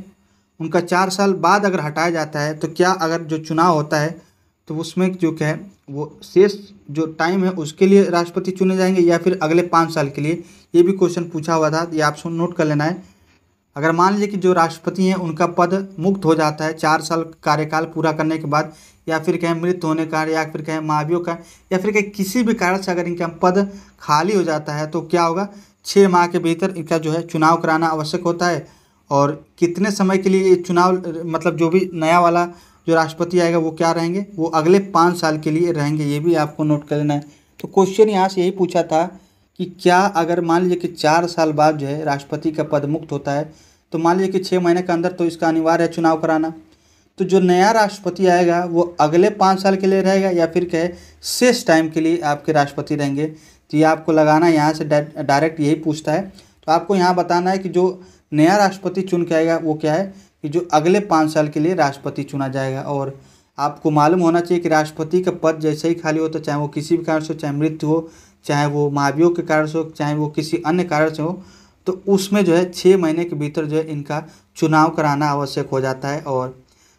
उनका 4 साल बाद अगर हटाया जाता है तो क्या अगर जो चुनाव होता है तो उसमें जो क्या है वो शेष जो टाइम है उसके लिए राष्ट्रपति चुने जाएंगे या फिर अगले 5 साल के लिए, ये भी क्वेश्चन पूछा हुआ था। ये आप नोट कर लेना है। अगर मान लीजिए कि जो राष्ट्रपति हैं उनका पद मुक्त हो जाता है 4 साल कार्यकाल पूरा करने के बाद, या फिर कहें मृत्यु होने का, या फिर कहें महाभियोग का, या फिर कहें किसी भी कारण से अगर इनका पद खाली हो जाता है तो क्या होगा, 6 माह के भीतर इनका जो है चुनाव कराना आवश्यक होता है। और कितने समय के लिए ये चुनाव, मतलब जो भी नया वाला जो राष्ट्रपति आएगा वो क्या रहेंगे, वो अगले 5 साल के लिए रहेंगे। ये भी आपको नोट कर लेना है। तो क्वेश्चन यहाँ से यही पूछा था कि क्या अगर मान लीजिए कि 4 साल बाद जो है राष्ट्रपति का पद मुक्त होता है तो मान लीजिए कि 6 महीने के अंदर तो इसका अनिवार्य है चुनाव कराना। तो जो नया राष्ट्रपति आएगा वो अगले 5 साल के लिए रहेगा या फिर कहे शेष टाइम के लिए आपके राष्ट्रपति रहेंगे। तो ये आपको लगाना, यहाँ से डायरेक्ट यही पूछता है। तो आपको यहाँ बताना है कि जो नया राष्ट्रपति चुन के आएगा वो क्या है कि जो अगले 5 साल के लिए राष्ट्रपति चुना जाएगा। और आपको मालूम होना चाहिए कि राष्ट्रपति का पद जैसे ही खाली होता है, चाहे वो किसी भी कारण से हो, चाहे मृत्यु हो, चाहे वो महाभियोग के कारण से हो, चाहे वो किसी अन्य कारण से हो, तो उसमें जो है 6 महीने के भीतर जो है इनका चुनाव कराना आवश्यक हो जाता है। और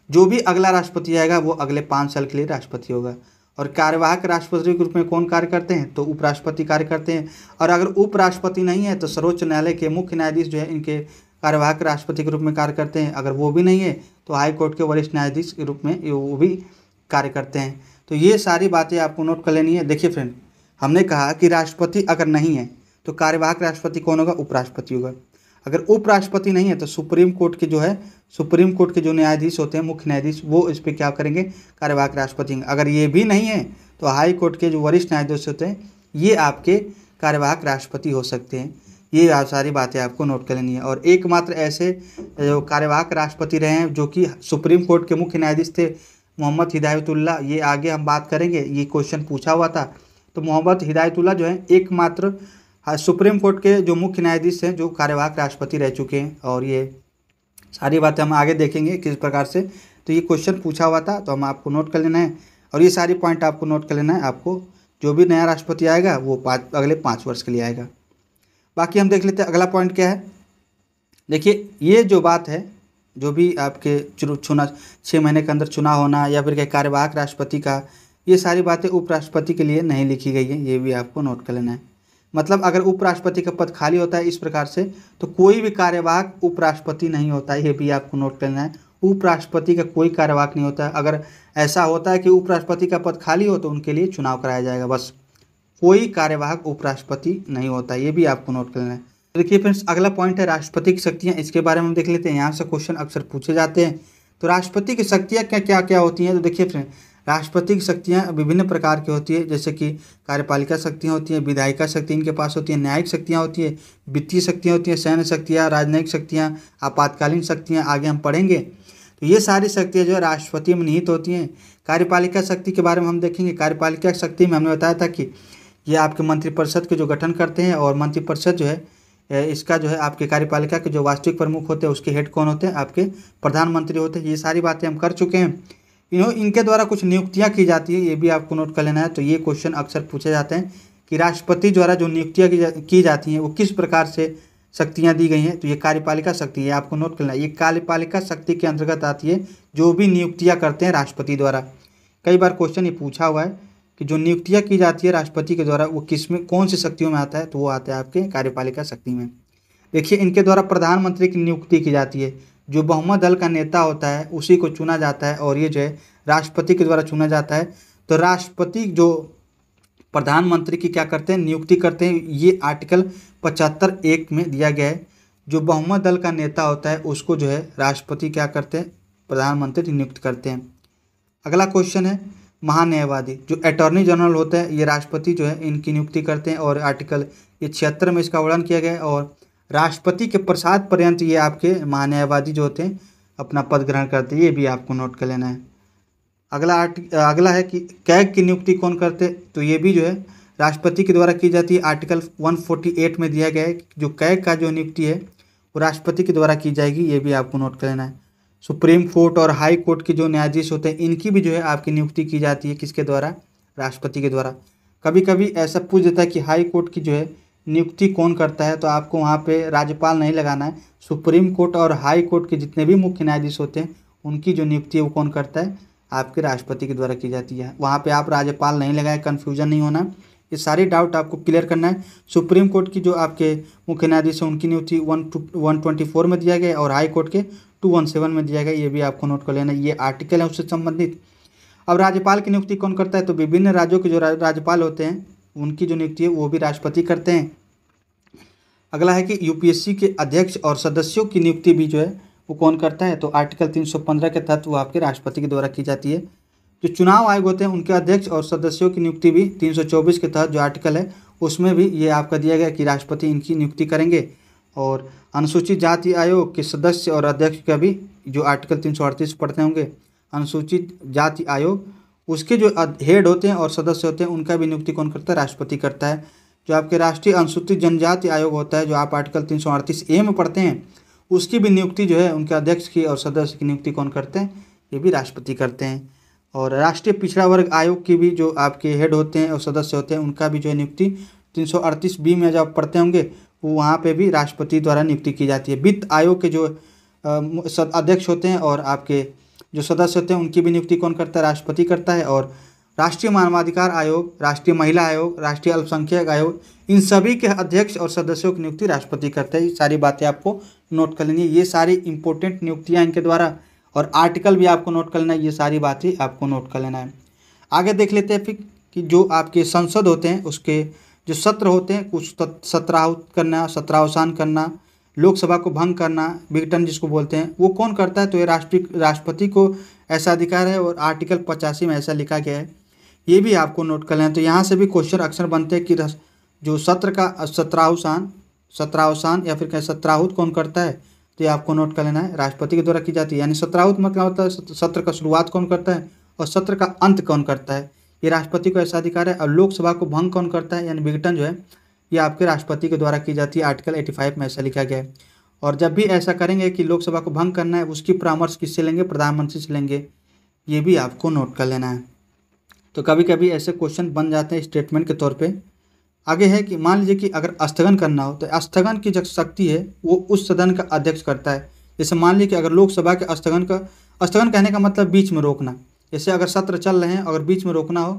जो भी अगला राष्ट्रपति आएगा वो अगले 5 साल के लिए राष्ट्रपति होगा। और कार्यवाहक राष्ट्रपति के रूप में कौन कार्य करते हैं, तो उपराष्ट्रपति कार्य करते हैं। और अगर उपराष्ट्रपति नहीं है तो सर्वोच्च न्यायालय के मुख्य न्यायाधीश जो है इनके कार्यवाहक राष्ट्रपति के रूप में कार्य करते हैं। अगर वो भी नहीं है तो हाई कोर्ट के वरिष्ठ न्यायाधीश के रूप में वो भी कार्य करते हैं। तो ये सारी बातें आपको नोट कर लेनी है। देखिए फ्रेंड, हमने कहा कि राष्ट्रपति अगर नहीं है तो कार्यवाहक राष्ट्रपति कौन होगा, उपराष्ट्रपति होगा। अगर उपराष्ट्रपति नहीं है तो सुप्रीम कोर्ट के जो न्यायाधीश होते हैं, मुख्य न्यायाधीश, वो इस पर क्या करेंगे, कार्यवाहक राष्ट्रपति। अगर ये भी नहीं है तो हाई कोर्ट के जो वरिष्ठ न्यायाधीश होते हैं ये आपके कार्यवाहक राष्ट्रपति हो सकते हैं। ये सारी बातें आपको नोट कर लेनी है। और एकमात्र ऐसे जो कार्यवाहक राष्ट्रपति रहे हैं जो कि सुप्रीम कोर्ट के मुख्य न्यायाधीश थे, मोहम्मद हिदायतुल्लाह, ये आगे हम बात करेंगे, ये क्वेश्चन पूछा हुआ था। तो मोहम्मद हिदायतुल्लाह जो है एकमात्र सुप्रीम कोर्ट के जो मुख्य न्यायाधीश हैं जो कार्यवाहक राष्ट्रपति रह चुके हैं। और ये सारी बातें हम आगे देखेंगे किस प्रकार से। तो ये क्वेश्चन पूछा हुआ था तो हम आपको नोट कर लेना है। और ये सारी पॉइंट आपको नोट कर लेना है। आपको जो भी नया राष्ट्रपति आएगा वो अगले 5 वर्ष के लिए आएगा। बाकी हम देख लेते हैं अगला पॉइंट क्या है। देखिए, ये जो बात है, जो भी आपके चुना 6 महीने के अंदर चुनाव होना या फिर कार्यवाहक राष्ट्रपति का, ये सारी बातें उपराष्ट्रपति के लिए नहीं लिखी गई है। ये भी आपको नोट कर लेना है। मतलब अगर उपराष्ट्रपति का पद खाली होता है इस प्रकार से तो कोई भी कार्यवाहक उपराष्ट्रपति नहीं होता है। ये भी आपको नोट करना है। उपराष्ट्रपति का कोई कार्यवाहक नहीं होता है। अगर ऐसा होता है कि उपराष्ट्रपति का पद खाली हो तो उनके लिए चुनाव कराया जाएगा, बस। कोई कार्यवाहक उपराष्ट्रपति नहीं होता, ये भी आपको नोट करना है। देखिए फ्रेंड्स, अगला पॉइंट है राष्ट्रपति की शक्तियाँ। इसके बारे में देख लेते हैं। यहाँ से क्वेश्चन अक्सर पूछे जाते हैं। तो राष्ट्रपति की शक्तियाँ क्या क्या होती हैं। तो देखिए फ्रेंड, राष्ट्रपति की शक्तियाँ विभिन्न प्रकार की होती है, जैसे कि कार्यपालिका शक्तियाँ होती हैं, विधायिका शक्ति इनके पास होती है, न्यायिक शक्तियाँ होती है, वित्तीय शक्तियाँ होती हैं, सैन्य शक्तियाँ, राजनयिक शक्तियाँ, आपातकालीन शक्तियाँ, आगे हम पढ़ेंगे। तो ये सारी शक्तियाँ जो है राष्ट्रपति में निहित होती हैं। कार्यपालिका शक्ति के बारे में हम देखेंगे। कार्यपालिका शक्ति में हमने बताया था कि ये आपके मंत्रिपरिषद के जो गठन करते हैं, और मंत्रिपरिषद जो है इसका जो है आपके कार्यपालिका के जो वास्तविक प्रमुख होते हैं उसके हेड कौन होते हैं, आपके प्रधानमंत्री होते हैं। ये सारी बातें हम कर चुके हैं। इनके द्वारा कुछ नियुक्तियां की जाती है, ये भी आपको नोट कर लेना है। तो ये क्वेश्चन अक्सर पूछे जाते हैं कि राष्ट्रपति द्वारा जो नियुक्तियां की जाती हैं वो किस प्रकार से शक्तियां दी गई हैं। तो ये कार्यपालिका शक्ति है, आपको नोट करना है। ये कार्यपालिका शक्ति के अंतर्गत आती है जो भी नियुक्तियाँ करते हैं राष्ट्रपति द्वारा। कई बार क्वेश्चन ये पूछा हुआ है कि जो नियुक्तियाँ की जाती है राष्ट्रपति के द्वारा वो किस में, कौन सी शक्तियों में आता है, तो वो आता है आपके कार्यपालिका शक्ति में। देखिए, इनके द्वारा प्रधानमंत्री की नियुक्ति की जाती है। जो बहुमत दल का नेता होता है उसी को चुना जाता है, और ये जो है राष्ट्रपति के द्वारा चुना जाता है। तो राष्ट्रपति जो प्रधानमंत्री की क्या करते हैं, नियुक्ति करते हैं। ये आर्टिकल 75(1) में दिया गया है। जो बहुमत दल का नेता होता है उसको जो है राष्ट्रपति क्या करते हैं, प्रधानमंत्री नियुक्त करते हैं। अगला क्वेश्चन है महान्यायवादी। जो अटॉर्नी जनरल होते हैं ये राष्ट्रपति जो है इनकी नियुक्ति करते हैं, और आर्टिकल 76 में इसका वर्णन किया गया है। और राष्ट्रपति के प्रसाद पर्यंत ये आपके महान्यायवादी जो होते हैं अपना पद ग्रहण करते हैं। ये भी आपको नोट कर लेना है। अगला है कि कैग की नियुक्ति कौन करते, तो ये भी जो है राष्ट्रपति के द्वारा की जाती है। आर्टिकल 148 में दिया गया है जो कैग का जो नियुक्ति है वो राष्ट्रपति के द्वारा की जाएगी, ये भी आपको नोट कर लेना है। सुप्रीम कोर्ट और हाई कोर्ट के जो न्यायाधीश होते हैं इनकी भी जो है आपकी नियुक्ति की जाती है, किसके द्वारा? राष्ट्रपति के द्वारा। कभी कभी ऐसा पूछ देता है कि हाई कोर्ट की जो है नियुक्ति कौन करता है, तो आपको वहाँ पे राज्यपाल नहीं लगाना है। सुप्रीम कोर्ट और हाई कोर्ट के जितने भी मुख्य न्यायाधीश होते हैं उनकी जो नियुक्ति है वो कौन करता है? आपके राष्ट्रपति के द्वारा की जाती है। वहाँ पे आप राज्यपाल नहीं लगाए, कन्फ्यूजन नहीं होना, ये सारी डाउट आपको क्लियर करना है। सुप्रीम कोर्ट की जो आपके मुख्य न्यायाधीश हैं उनकी नियुक्ति 124 में दिया गया और हाई कोर्ट के 217 में दिया गया, ये भी आपको नोट कर लेना, ये आर्टिकल है उससे संबंधित। अब राज्यपाल की नियुक्ति कौन करता है? तो विभिन्न राज्यों के जो राज्यपाल होते हैं उनकी जो नियुक्ति है वो भी राष्ट्रपति करते हैं। अगला है कि यूपीएससी के अध्यक्ष और सदस्यों की नियुक्ति भी जो है वो कौन करता है? तो आर्टिकल 315 के तहत वो आपके राष्ट्रपति के द्वारा की जाती है। जो चुनाव आयोग होते हैं उनके अध्यक्ष और सदस्यों की नियुक्ति भी 324 के तहत जो आर्टिकल है उसमें भी ये आपका दिया गया कि राष्ट्रपति इनकी नियुक्ति करेंगे। और अनुसूचित जाति आयोग के सदस्य और अध्यक्ष का भी जो आर्टिकल 338 पढ़ते होंगे, अनुसूचित जाति आयोग उसके जो हेड होते हैं और सदस्य होते हैं उनका भी नियुक्ति कौन करता है? राष्ट्रपति करता है। जो आपके राष्ट्रीय अनुसूचित जनजाति आयोग होता है जो आप आर्टिकल 338A में पढ़ते हैं उसकी भी नियुक्ति जो है उनके अध्यक्ष की और सदस्य की नियुक्ति कौन करते हैं? ये भी राष्ट्रपति करते हैं। और राष्ट्रीय पिछड़ा वर्ग आयोग की भी जो आपके हेड होते हैं और सदस्य होते हैं उनका भी जो है नियुक्ति 338B में जब आप पढ़ते होंगे वो वहाँ पे भी राष्ट्रपति द्वारा नियुक्ति की जाती है। वित्त आयोग के जो अध्यक्ष होते हैं और आपके जो सदस्य होते हैं उनकी भी नियुक्ति कौन करता है? राष्ट्रपति करता है। और राष्ट्रीय मानवाधिकार आयोग, राष्ट्रीय महिला आयोग, राष्ट्रीय अल्पसंख्यक आयोग, इन सभी के अध्यक्ष और सदस्यों की नियुक्ति राष्ट्रपति करते हैं। ये सारी बातें आपको नोट कर लेनी है, ये सारी इंपॉर्टेंट नियुक्तियाँ इनके द्वारा, और आर्टिकल भी आपको नोट कर लेना है, ये सारी बातें आपको नोट कर लेना है। आगे देख लेते हैं फिर कि जो आपके संसद होते हैं उसके जो सत्र होते हैं, कुछ सत्राहुत करना, सत्रावसान करना, लोकसभा को भंग करना, विघटन जिसको बोलते हैं, वो कौन करता है? तो ये राष्ट्रपति को ऐसा अधिकार है और आर्टिकल 85 में ऐसा लिखा गया है, ये भी आपको नोट कर लेना। तो यहाँ से भी क्वेश्चन अक्सर बनते हैं कि जो सत्र का सत्रावसान या फिर क्या सत्राहुत कौन करता है? तो ये आपको नोट कर लेना है, राष्ट्रपति के द्वारा की जाती है। यानी सत्राहुत मतलब होता है सत्र का शुरुआत कौन करता है और सत्र का अंत कौन करता है, ये राष्ट्रपति को ऐसा अधिकार है। और लोकसभा को भंग कौन करता है यानी विघटन जो है ये आपके राष्ट्रपति के द्वारा की जाती है, आर्टिकल 85 में ऐसा लिखा गया है। और जब भी ऐसा करेंगे कि लोकसभा को भंग करना है उसकी परामर्श किससे लेंगे? प्रधानमंत्री से लेंगे, ये भी आपको नोट कर लेना है। तो कभी कभी ऐसे क्वेश्चन बन जाते हैं स्टेटमेंट के तौर पे। आगे है कि मान लीजिए कि अगर स्थगन करना हो तो स्थगन की जो शक्ति है वो उस सदन का अध्यक्ष करता है। जैसे मान लीजिए कि अगर लोकसभा के स्थगन कहने का मतलब बीच में रोकना, जैसे अगर सत्र चल रहे हैं अगर बीच में रोकना हो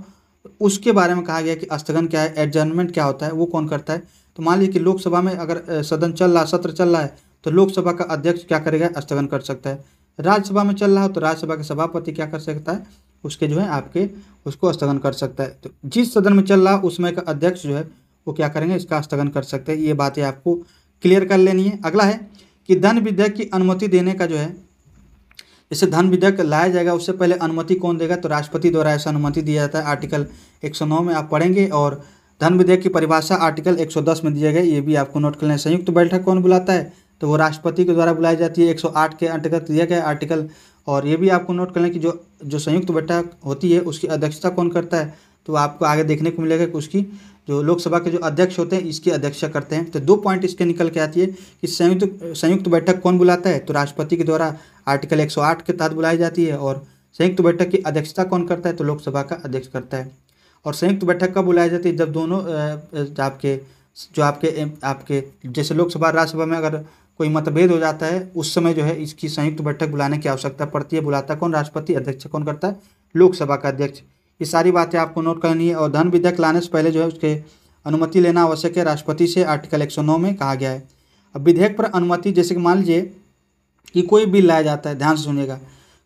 तो उसके बारे में कहा गया कि स्थगन क्या है, एडजर्नमेंट क्या होता है, वो कौन करता है? तो मान लीजिए कि लोकसभा में अगर सदन चल रहा, सत्र चल रहा है तो लोकसभा का अध्यक्ष क्या करेगा? स्थगन कर सकता है। राज्यसभा में चल रहा हो तो राज्यसभा के सभापति क्या कर सकता है? उसके जो है आपके उसको स्थगन कर सकता है। तो जिस सदन में चल रहा उसमें का अध्यक्ष जो है वो क्या करेंगे? इसका स्थगन कर सकते हैं। ये बातें आपको क्लियर कर लेनी है। अगला है कि धन विधेयक की अनुमति देने का जो है, जैसे धन विधेयक लाया जाएगा उससे पहले अनुमति कौन देगा? तो राष्ट्रपति द्वारा ऐसा अनुमति दिया जाता है। आर्टिकल 109 में आप पढ़ेंगे। और धन विधेयक की परिभाषा आर्टिकल 110 में दिया गया, ये भी आपको नोट कर लेना है। संयुक्त बैठक कौन बुलाता है? तो वो राष्ट्रपति के द्वारा बुलाई जाती है, 108 के अंतर्गत दिया गया आर्टिकल। और ये भी आपको नोट कर लें कि जो संयुक्त बैठक होती है उसकी अध्यक्षता कौन करता है? तो आपको आगे देखने को मिलेगा कि उसकी जो लोकसभा के जो अध्यक्ष होते हैं इसकी अध्यक्षता करते हैं। तो 2 पॉइंट इसके निकल के आती है कि संयुक्त बैठक कौन बुलाता है? तो राष्ट्रपति के द्वारा आर्टिकल 108 के तहत बुलाई जाती है। और संयुक्त बैठक की अध्यक्षता कौन करता है? तो लोकसभा का अध्यक्ष करता है। और संयुक्त बैठक कब बुलाई जाती है? जब दोनों आपके जैसे लोकसभा राज्यसभा में अगर कोई मतभेद हो जाता है उस समय जो है इसकी संयुक्त बैठक बुलाने की आवश्यकता पड़ती है। बुलाता कौन? राष्ट्रपति। अध्यक्ष कौन करता है? लोकसभा का अध्यक्ष। ये सारी बातें आपको नोट करनी है। और धन विधेयक लाने से पहले जो है उसके अनुमति लेना आवश्यक है राष्ट्रपति से, आर्टिकल 109 में कहा गया है। अब विधेयक पर अनुमति, जैसे कि मान लीजिए कि कोई बिल लाया जाता है, ध्यान से सुनिएगा,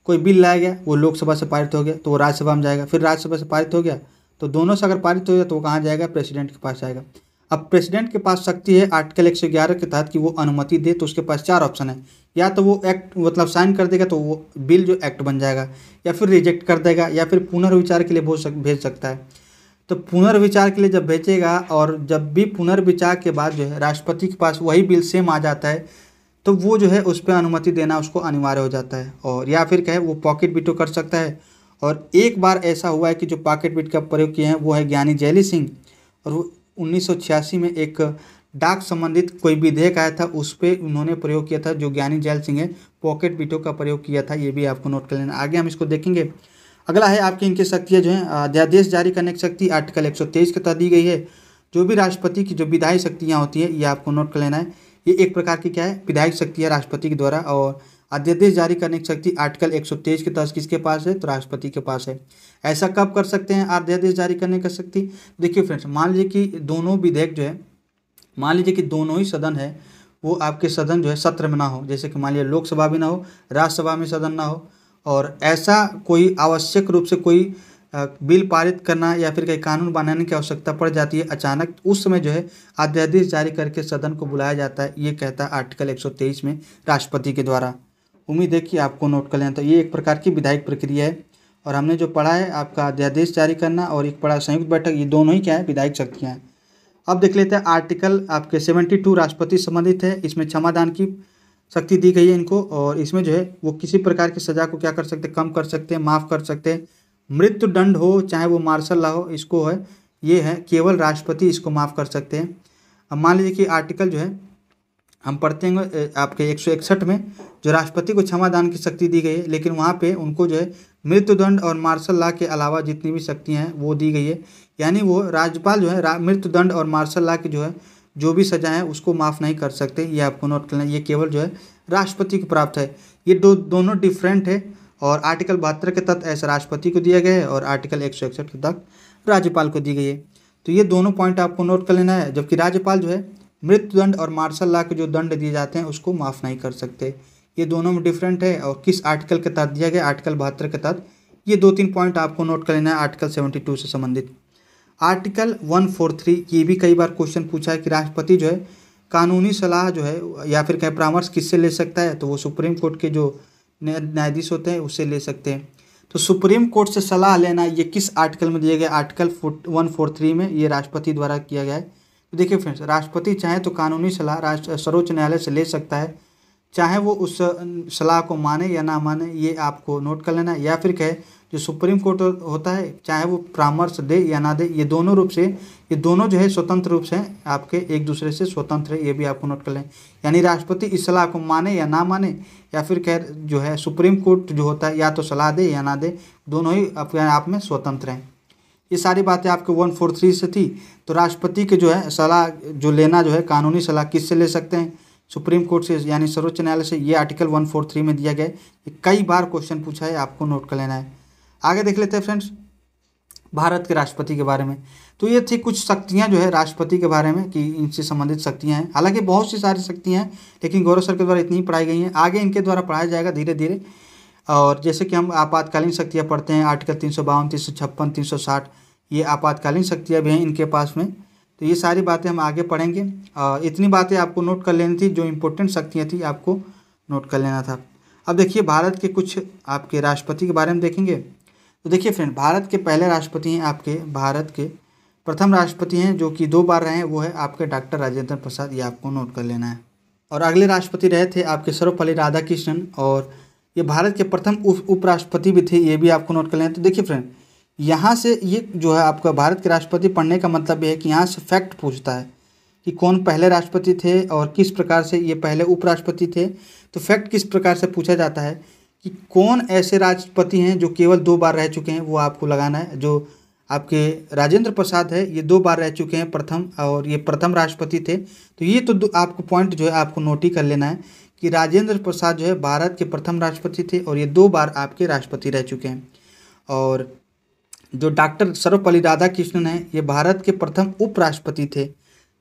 कोई बिल लाया गया वो लोकसभा से पारित हो गया तो वो राज्यसभा में जाएगा, फिर राज्यसभा से पारित हो गया तो दोनों से अगर पारित हो गया तो वो कहाँ जाएगा? प्रेसिडेंट के पास जाएगा। अब प्रेसिडेंट के पास शक्ति है आर्टिकल 111 के तहत कि वो अनुमति दे, तो उसके पास 4 ऑप्शन है। या तो वो एक्ट मतलब साइन कर देगा तो वो बिल जो एक्ट बन जाएगा, या फिर रिजेक्ट कर देगा, या फिर पुनर्विचार के लिए भेज सकता है। तो पुनर्विचार के लिए जब भेजेगा और जब भी पुनर्विचार के बाद जो है राष्ट्रपति के पास वही बिल सेम आ जाता है तो वो जो है उस पर अनुमति देना उसको अनिवार्य हो जाता है। और या फिर कहे वो पॉकेट वीटो कर सकता है। और एक बार ऐसा हुआ है कि जो पॉकेट वीटो का प्रयोग किए हैं वो है ज्ञानी जैली सिंह, और वो 1986 में एक डाक संबंधित कोई विधेयक आया था उस पर उन्होंने प्रयोग किया था, जो ज्ञानी जैल सिंह है, पॉकेट वीटो का प्रयोग किया था। ये भी आपको नोट कर लेना। आगे हम इसको देखेंगे। अगला है आपकी इनकी शक्तियाँ जो हैं, अध्यादेश जारी करने की शक्ति आर्टिकल 123 के तहत दी गई है। जो भी राष्ट्रपति की जो विधायी शक्तियाँ होती है ये आपको नोट कर लेना है। ये एक प्रकार की क्या है, विधायी शक्ति है राष्ट्रपति के द्वारा। और अध्यादेश जारी करने की शक्ति आर्टिकल 123 के तहत किसके पास है, तो राष्ट्रपति के पास है। ऐसा कब कर सकते हैं अध्यादेश जारी करने की शक्ति? देखिए फ्रेंड्स, मान लीजिए कि दोनों विधेयक जो है, मान लीजिए कि दोनों ही सदन है वो आपके सदन जो है सत्र में ना हो, जैसे कि मान लीजिए लोकसभा भी ना हो, राज्यसभा में सदन ना हो, और ऐसा कोई आवश्यक रूप से कोई बिल पारित करना या फिर कहीं कानून बनाने की आवश्यकता पड़ जाती है अचानक, उस समय जो है अध्यादेश जारी करके सदन को बुलाया जाता है। ये कहता है आर्टिकल 123 में राष्ट्रपति के द्वारा। उम्मीद है कि आपको नोट कर लेना। तो ये एक प्रकार की विधायिक प्रक्रिया है। और हमने जो पढ़ा है आपका अध्यादेश जारी करना और एक पढ़ा संयुक्त बैठक, ये दोनों ही क्या है, विधायिक शक्तियाँ हैं। अब देख लेते हैं आर्टिकल आपके 72 राष्ट्रपति संबंधित है। इसमें क्षमादान की शक्ति दी गई है इनको, और इसमें जो है वो किसी प्रकार की सज़ा को क्या कर सकते हैं, कम कर सकते हैं, माफ़ कर सकते हैं। मृत्यु दंड हो चाहे वो मार्शल लॉ हो, इसको है ये है केवल राष्ट्रपति इसको माफ़ कर सकते हैं। अब मान लीजिए कि आर्टिकल जो है हम पढ़ते हैं आपके 161 में, जो राष्ट्रपति को क्षमादान की शक्ति दी गई है, लेकिन वहाँ पे उनको जो है मृत्युदंड और मार्शल लॉ के अलावा जितनी भी शक्तियाँ हैं वो दी गई है। यानी वो राज्यपाल जो है मृत्युदंड और मार्शल लॉ की जो है जो भी सजा है उसको माफ़ नहीं कर सकते। ये आपको नोट करना है। ये केवल जो है राष्ट्रपति को प्राप्त है। ये दोनों डिफरेंट है। और आर्टिकल 72 के तहत ऐसा राष्ट्रपति को दिया गया है और आर्टिकल 161 के तहत राज्यपाल को दी गई है। तो ये दोनों पॉइंट आपको नोट कर लेना है। जबकि राज्यपाल जो है मृत्युदंड और मार्शल लॉ के जो दंड दिए जाते हैं उसको माफ़ नहीं कर सकते। ये दोनों में डिफरेंट है। और किस आर्टिकल के तहत दिया गया, आर्टिकल 72 के तहत। ये 2-3 पॉइंट आपको नोट कर लेना है आर्टिकल 72 से संबंधित। आर्टिकल 143, ये भी कई बार क्वेश्चन पूछा है कि राष्ट्रपति जो है कानूनी सलाह जो है या फिर कहीं परामर्श किससे ले सकता है, तो वो सुप्रीम कोर्ट के जो न्यायाधीश होते हैं उससे ले सकते हैं। तो सुप्रीम कोर्ट से सलाह लेना ये किस आर्टिकल में दिया गया, आर्टिकल 143 में ये राष्ट्रपति द्वारा किया गया है। तो देखिए फ्रेंड्स, राष्ट्रपति चाहे तो कानूनी सलाह सर्वोच्च न्यायालय से ले सकता है, चाहे वो उस सलाह को माने या ना माने, ये आपको नोट कर लेना है। या फिर कहे जो सुप्रीम कोर्ट होता है चाहे वो परामर्श दे या ना दे, ये दोनों रूप से, ये दोनों जो है स्वतंत्र रूप से आपके एक दूसरे से स्वतंत्र है। ये भी आपको नोट कर लें। यानी राष्ट्रपति इस सलाह को माने या ना माने, या फिर कह जो है सुप्रीम कोर्ट जो होता है या तो सलाह दे या ना दे, दोनों ही अपने आप में स्वतंत्र हैं। ये सारी बातें आपके 143 से थी। तो राष्ट्रपति के जो है सलाह जो लेना जो है कानूनी सलाह किससे ले सकते हैं, सुप्रीम कोर्ट से यानी सर्वोच्च न्यायालय से। ये आर्टिकल 143 में दिया गया है। ये कई बार क्वेश्चन पूछा है, आपको नोट कर लेना है। आगे देख लेते हैं फ्रेंड्स भारत के राष्ट्रपति के बारे में। तो ये थी कुछ शक्तियाँ जो है राष्ट्रपति के बारे में कि इनसे संबंधित शक्तियाँ हैं। हालांकि बहुत सी सारी शक्तियाँ हैं, लेकिन गौरव सर के द्वारा इतनी ही पढ़ाई गई हैं। आगे इनके द्वारा पढ़ाया जाएगा धीरे धीरे। और जैसे कि हम आपातकालीन शक्तियाँ पढ़ते हैं, आर्टिकल 352, 356, 360, ये आपातकालीन शक्तियाँ भी हैं इनके पास में। तो ये सारी बातें हम आगे पढ़ेंगे। इतनी बातें आपको नोट कर लेनी थी, जो इम्पोर्टेंट शक्तियाँ थी आपको नोट कर लेना था। अब देखिए भारत के कुछ आपके राष्ट्रपति के बारे में देखेंगे। तो देखिए फ्रेंड, भारत के पहले राष्ट्रपति हैं आपके, भारत के प्रथम राष्ट्रपति हैं जो कि 2 बार रहे हैं, वो है आपके डॉक्टर राजेंद्र प्रसाद। ये आपको नोट कर लेना है। और अगले राष्ट्रपति रहे थे आपके सर्वपल्ली राधाकृष्णन, और ये भारत के प्रथम उपराष्ट्रपति भी थे। ये भी आपको नोट कर लेना है। तो देखिए फ्रेंड, यहाँ से ये जो है आपका भारत के राष्ट्रपति पढ़ने का मतलब ये है कि यहाँ से फैक्ट पूछता है कि कौन पहले राष्ट्रपति थे और किस प्रकार से ये पहले उपराष्ट्रपति थे। तो फैक्ट किस प्रकार से पूछा जाता है कि कौन ऐसे राष्ट्रपति हैं जो केवल 2 बार रह चुके हैं, वो आपको लगाना है। जो आपके राजेंद्र प्रसाद है ये 2 बार रह चुके हैं प्रथम, और ये प्रथम राष्ट्रपति थे। तो ये तो आपको पॉइंट जो है आपको नोट ही कर लेना है कि राजेंद्र प्रसाद जो है भारत के प्रथम राष्ट्रपति थे और ये 2 बार आपके राष्ट्रपति रह चुके हैं। और जो डॉक्टर सर्वपल्ली राधाकृष्णन है ये भारत के प्रथम उपराष्ट्रपति थे।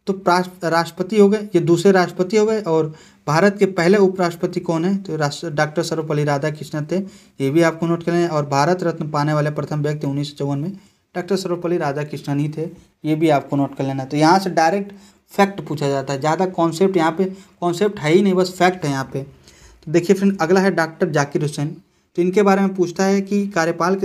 तो राष्ट्रपति हो गए, ये दूसरे राष्ट्रपति हो गए। और भारत के पहले उपराष्ट्रपति कौन है, तो डॉक्टर सर्वपल्ली राधाकृष्णन थे। ये भी आपको नोट कर लें। और भारत रत्न पाने वाले प्रथम व्यक्ति 1954 में डॉक्टर सर्वपल्ली राधाकृष्णन ही थे। ये भी आपको नोट कर लेना। तो यहाँ से डायरेक्ट फैक्ट पूछा जाता है, ज़्यादा कॉन्सेप्ट यहाँ पे कॉन्सेप्ट है ही नहीं, बस फैक्ट है यहाँ पे। तो देखिए फ्रेंड, अगला है डॉक्टर जाकिर हुसैन। तो इनके बारे में पूछता है कि कार्यकाल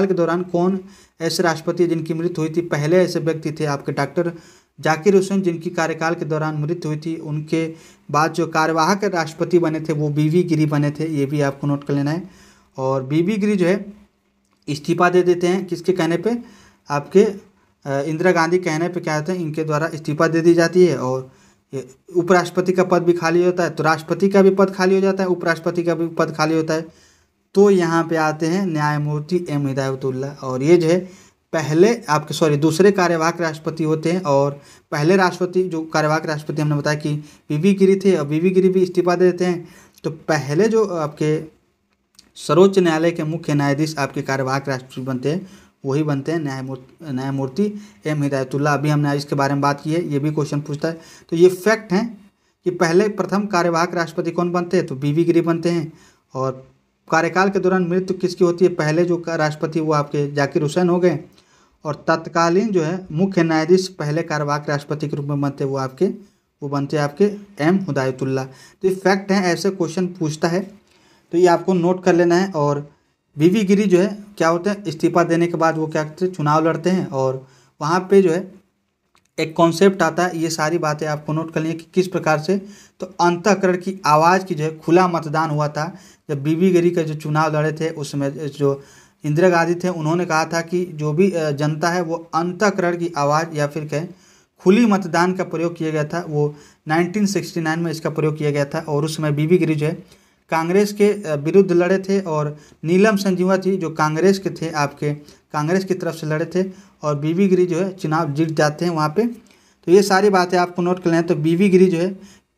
के दौरान कौन ऐसे राष्ट्रपति जिनकी मृत्यु हुई थी। पहले ऐसे व्यक्ति थे आपके डॉक्टर जाकिर हुसैन जिनकी कार्यकाल के दौरान मृत्यु हुई थी। उनके बाद जो कार्यवाहक राष्ट्रपति बने थे वो बीवी गिरी बने थे। ये भी आपको नोट कर लेना है। और बीवी गिरी जो है इस्तीफा दे देते हैं, किसके कहने पे, आपके इंदिरा गांधी कहने पे क्या होता है, इनके द्वारा इस्तीफा दे दी जाती है और उपराष्ट्रपति का पद भी खाली होता है, तो राष्ट्रपति का भी पद खाली हो जाता है, उपराष्ट्रपति का भी पद खाली होता है। तो यहाँ पे आते हैं न्यायमूर्ति एम हिदायतुल्ला, और ये जो है पहले आपके दूसरे कार्यवाहक राष्ट्रपति होते हैं। और पहले राष्ट्रपति जो कार्यवाहक राष्ट्रपति हमने बताया कि वीवी गिरी थे, और वीवी गिरी भी इस्तीफा दे देते हैं। तो पहले जो आपके सर्वोच्च न्यायालय के मुख्य न्यायाधीश आपके कार्यवाहक राष्ट्रपति बनते हैं, वही बनते हैं न्यायमूर्ति एम हिदायतुल्ला। अभी हमने इसके बारे में बात की है, ये भी क्वेश्चन पूछता है। तो ये फैक्ट हैं कि पहले प्रथम कार्यवाहक राष्ट्रपति कौन बनते हैं, तो वीवी गिरी बनते हैं। और कार्यकाल के दौरान मृत्यु किसकी होती है, पहले जो राष्ट्रपति वो आपके जाकिर हुसैन हो गए। और तत्कालीन जो है मुख्य न्यायाधीश पहले कार्यवाहक राष्ट्रपति के रूप में बनते वो बनते हैं आपके एम हिदायतुल्ला। तो ये फैक्ट हैं, ऐसे क्वेश्चन पूछता है, तो ये आपको नोट कर लेना है। और वीवी गिरी जो है क्या होते हैं, इस्तीफा देने के बाद वो क्या करते हैं, चुनाव लड़ते हैं, और वहाँ पे जो है एक कॉन्सेप्ट आता है। ये सारी बातें आपको नोट करनी है कि किस प्रकार से, तो अंतःकरण की आवाज़ की जो है खुला मतदान हुआ था। जब वीवी गिरी का जो चुनाव लड़े थे उसमें जो इंदिरा गांधी थे, उन्होंने कहा था कि जो भी जनता है वो अंतःकरण की आवाज़ या फिर कहें खुली मतदान का प्रयोग किया गया था। वो 1969 में इसका प्रयोग किया गया था। और उस समय वीवी गिरी जो है कांग्रेस के विरुद्ध लड़े थे, और नीलम संजीवा जी जो कांग्रेस के थे, आपके कांग्रेस की तरफ से लड़े थे, और वीवी गिरी जो है चुनाव जीत जाते हैं वहाँ पे। तो ये सारी बातें आपको नोट कर लें। तो वीवी गिरी जो है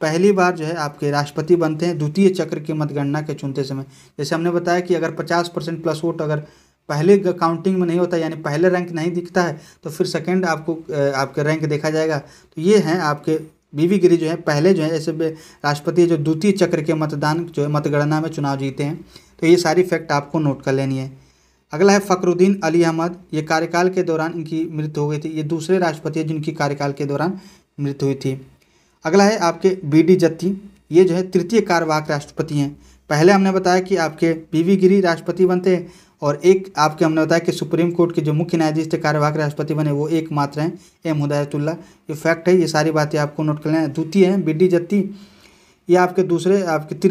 पहली बार जो है आपके राष्ट्रपति बनते हैं द्वितीय चक्र की मतगणना के चुनते समय। जैसे हमने बताया कि अगर 50% प्लस वोट अगर पहले काउंटिंग में नहीं होता, यानी पहले रैंक नहीं दिखता है, तो फिर सेकंड आपको आपके रैंक देखा जाएगा। तो ये हैं आपके वीवी गिरी जो है पहले जो है ऐसे राष्ट्रपति जो द्वितीय चक्र के मतदान जो है मतगणना में चुनाव जीते हैं। तो ये सारी फैक्ट आपको नोट कर लेनी है। अगला है फ़खरुद्दीन अली अहमद, ये कार्यकाल के दौरान इनकी मृत्यु हो गई थी। ये दूसरे राष्ट्रपति हैं जिनकी कार्यकाल के दौरान मृत्यु हुई थी। अगला है आपके बी.डी. जत्ती, ये जो है तृतीय कार्यवाहक राष्ट्रपति हैं। पहले हमने बताया कि आपके वीवी गिरी राष्ट्रपति बनते हैं, और एक आपके हमने बताया कि सुप्रीम कोर्ट के जो मुख्य न्यायाधीश थे कार्यवाहक राष्ट्रपति बने वो एकमात्र हैं, एम हिदायतुल्ला। ये फैक्ट है, ये सारी बातें आपको नोट कर लेना है। द्वितीय हैं बी.डी. जत्ती, ये आपके दूसरे आपके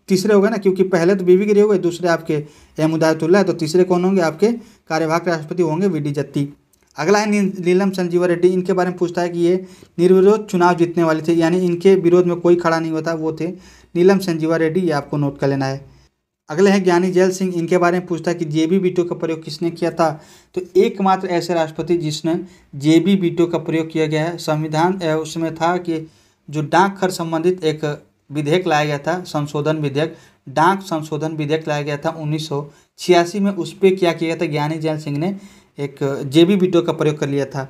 तीसरे हो गए ना, क्योंकि पहले तो वीवी गिरी हो गए, दूसरे आपके एम हिदायतुल्ला है, तो तीसरे कौन होंगे, आपके कार्यवाहक राष्ट्रपति होंगे बी.डी. जत्ती। अगला है नीलम संजीवा रेड्डी, इनके बारे में पूछता है कि ये निर्विरोध चुनाव जीतने वाले थे, यानी इनके विरोध में कोई खड़ा नहीं होता, वो थे नीलम संजीवा रेड्डी। ये आपको नोट कर लेना है। अगले हैं ज्ञानी जैल सिंह, इनके बारे में पूछता है कि जेबी वीटो का प्रयोग किसने किया था। तो एकमात्र ऐसे राष्ट्रपति जिसने जेबी वीटो का प्रयोग किया गया है। संविधान उसमें था कि जो डाकघर संबंधित एक विधेयक लाया गया था, संशोधन विधेयक, डाक संशोधन विधेयक लाया गया था 1986 में, उस पर क्या किया था, ज्ञानी जैल सिंह ने एक जेबी वीटो का प्रयोग कर लिया था।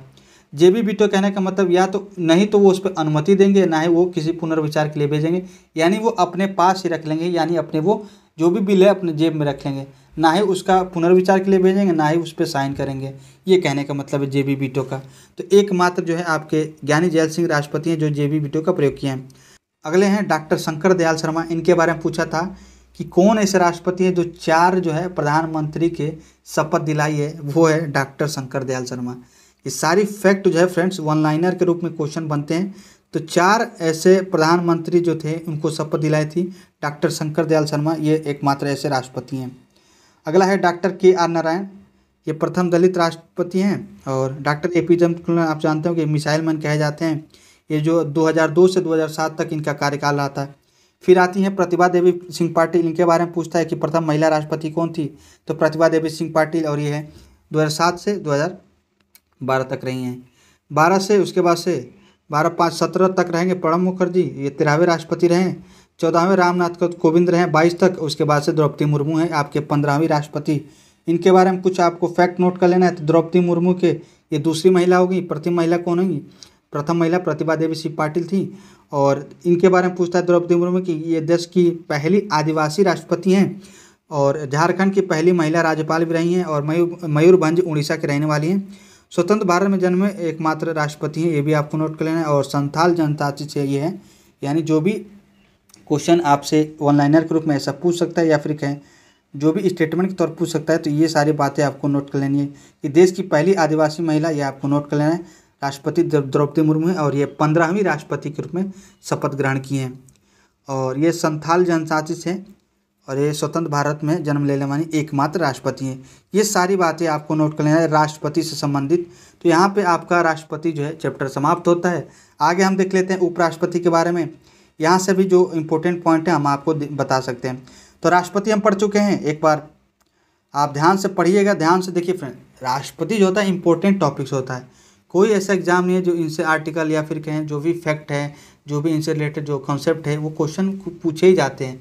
जेबी वीटो कहने का मतलब या तो नहीं तो वो उस पर अनुमति देंगे, ना ही वो किसी पुनर्विचार के लिए भेजेंगे, यानी वो अपने पास ही रख लेंगे, यानी अपने वो जो भी बिल है अपने जेब में रख लेंगे, ना ही उसका पुनर्विचार के लिए भेजेंगे, ना ही उस पर साइन करेंगे। ये कहने का मतलब है जेबी वीटो का। तो एकमात्र जो है आपके ज्ञानी जैल सिंह राष्ट्रपति हैं जो जेबी वीटो का प्रयोग किए हैं। अगले हैं डॉक्टर शंकर दयाल शर्मा, इनके बारे में पूछा था कि कौन ऐसे राष्ट्रपति हैं जो 4 जो है प्रधानमंत्री के शपथ दिलाई है, वो है डॉक्टर शंकर दयाल शर्मा। ये सारी फैक्ट जो है फ्रेंड्स वन लाइनर के रूप में क्वेश्चन बनते हैं। तो 4 ऐसे प्रधानमंत्री जो थे उनको शपथ दिलाई थी डॉक्टर शंकर दयाल शर्मा, ये एकमात्र ऐसे राष्ट्रपति हैं। अगला है डॉक्टर के.आर. नारायण, ये प्रथम दलित राष्ट्रपति हैं। और डॉक्टर ए.पी.जे. अब्दुल कलाम आप जानते हो कि मिसाइल मैन कहे जाते हैं। ये जो 2002 से 2007 तक इनका कार्यकाल रहा था। फिर आती हैं प्रतिभा देवी सिंह पाटिल, इनके बारे में पूछता है कि प्रथम महिला राष्ट्रपति कौन थी। तो प्रतिभा देवी सिंह पाटिल, और ये है 2007 से 2012 तक रही हैं। 12 से उसके बाद से 12-5-17 तक रहेंगे प्रणब मुखर्जी, ये 13वें राष्ट्रपति रहे। 14वें रामनाथ कोविंद रहे 22 तक। उसके बाद से द्रौपदी मुर्मू हैं आपके 15वीं राष्ट्रपति। इनके बारे में कुछ आपको फैक्ट नोट कर लेना है। तो द्रौपदी मुर्मू के ये दूसरी महिला होगी। प्रथम महिला कौन होगी, प्रथम महिला प्रतिभा देवी सिंह पाटिल थी। और इनके बारे में पूछता है द्रौपदी मुर्मू की ये देश की पहली आदिवासी राष्ट्रपति हैं, और झारखंड की पहली महिला राज्यपाल भी रही हैं, और मयूरभंज उड़ीसा के रहने वाली हैं। स्वतंत्र भारत में जन्मे एकमात्र राष्ट्रपति हैं, ये भी आपको नोट कर लेना है। और संथाल जनजाति से ये है, यानी जो भी क्वेश्चन आपसे वन लाइनर के रूप में ऐसा पूछ सकता है, या फिर कहें जो भी स्टेटमेंट के तौर पर पूछ सकता है, तो ये सारी बातें आपको नोट कर लेनी है कि देश की पहली आदिवासी महिला, ये आपको नोट कर लेना है, राष्ट्रपति द्रौपदी मुर्मू है। और ये 15वीं राष्ट्रपति के रूप में शपथ ग्रहण किए हैं। और ये संथाल जनजाति से और ये स्वतंत्र भारत में जन्म लेने वाली एकमात्र राष्ट्रपति हैं। ये सारी बातें आपको नोट कर लेना है राष्ट्रपति से संबंधित। तो यहाँ पे आपका राष्ट्रपति जो है चैप्टर समाप्त होता है। आगे हम देख लेते हैं उपराष्ट्रपति के बारे में। यहाँ से भी जो इम्पोर्टेंट पॉइंट है हम आपको बता सकते हैं। तो राष्ट्रपति हम पढ़ चुके हैं, एक बार आप ध्यान से पढ़िएगा, ध्यान से देखिए फ्रेंड। राष्ट्रपति जो होता है इंपॉर्टेंट टॉपिक्स होता है। कोई ऐसा एग्जाम नहीं है जो इनसे आर्टिकल या फिर कहें जो भी फैक्ट है, जो भी इनसे रिलेटेड जो कॉन्सेप्ट है वो क्वेश्चन पूछे ही जाते हैं।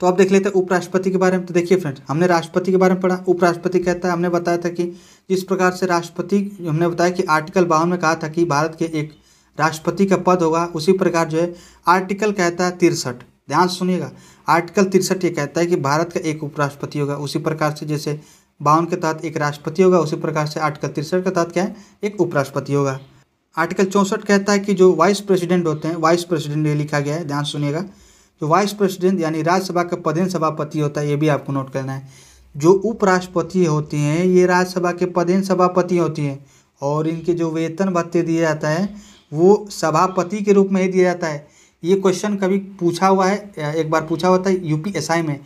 तो अब देख लेते हैं उपराष्ट्रपति के बारे में। तो देखिए फ्रेंड्स, हमने राष्ट्रपति के बारे में पढ़ा। उपराष्ट्रपति कहता है, हमने बताया था कि जिस प्रकार से राष्ट्रपति, हमने बताया कि आर्टिकल 52 में कहा था कि भारत के एक राष्ट्रपति का पद होगा, उसी प्रकार जो है आर्टिकल कहता है 63, ध्यान से सुनिएगा, आर्टिकल 63 ये कहता है कि भारत का एक उपराष्ट्रपति होगा। उसी प्रकार से जैसे 52 के तहत एक राष्ट्रपति होगा, उसी प्रकार से आर्टिकल 63 के तहत क्या है, एक उपराष्ट्रपति होगा। आर्टिकल 64 कहता है कि जो वाइस प्रेसिडेंट होते हैं, वाइस प्रेसिडेंट ये लिखा गया है, ध्यान सुनिएगा, जो वाइस प्रेसिडेंट यानी राज्यसभा का पदेन सभापति होता है, ये भी आपको नोट करना है। जो उपराष्ट्रपति होती हैं ये राज्यसभा के पदेन सभापति होती हैं और इनके जो वेतन भत्ते दिया जाता है वो सभापति के रूप में ही दिया जाता है। ये क्वेश्चन कभी पूछा हुआ है, एक बार पूछा होता है यूपीएसआई में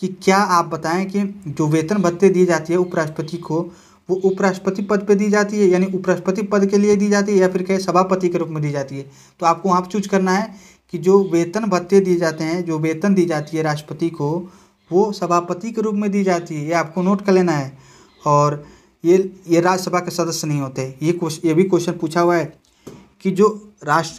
कि क्या आप बताएं कि जो वेतन भत्ते दी जाती है उपराष्ट्रपति को, वो उपराष्ट्रपति पद पे दी जाती है यानी उपराष्ट्रपति पद के लिए दी जाती है या फिर कहीं सभापति के रूप में दी जाती है। तो आपको वहाँ पर चूज करना है कि जो वेतन भत्ते दिए जाते हैं, जो वेतन दी जाती है राष्ट्रपति को, वो सभापति के रूप में दी जाती है। ये आपको नोट कर लेना है। और ये राज्यसभा के सदस्य नहीं होते। ये भी क्वेश्चन पूछा हुआ है कि जो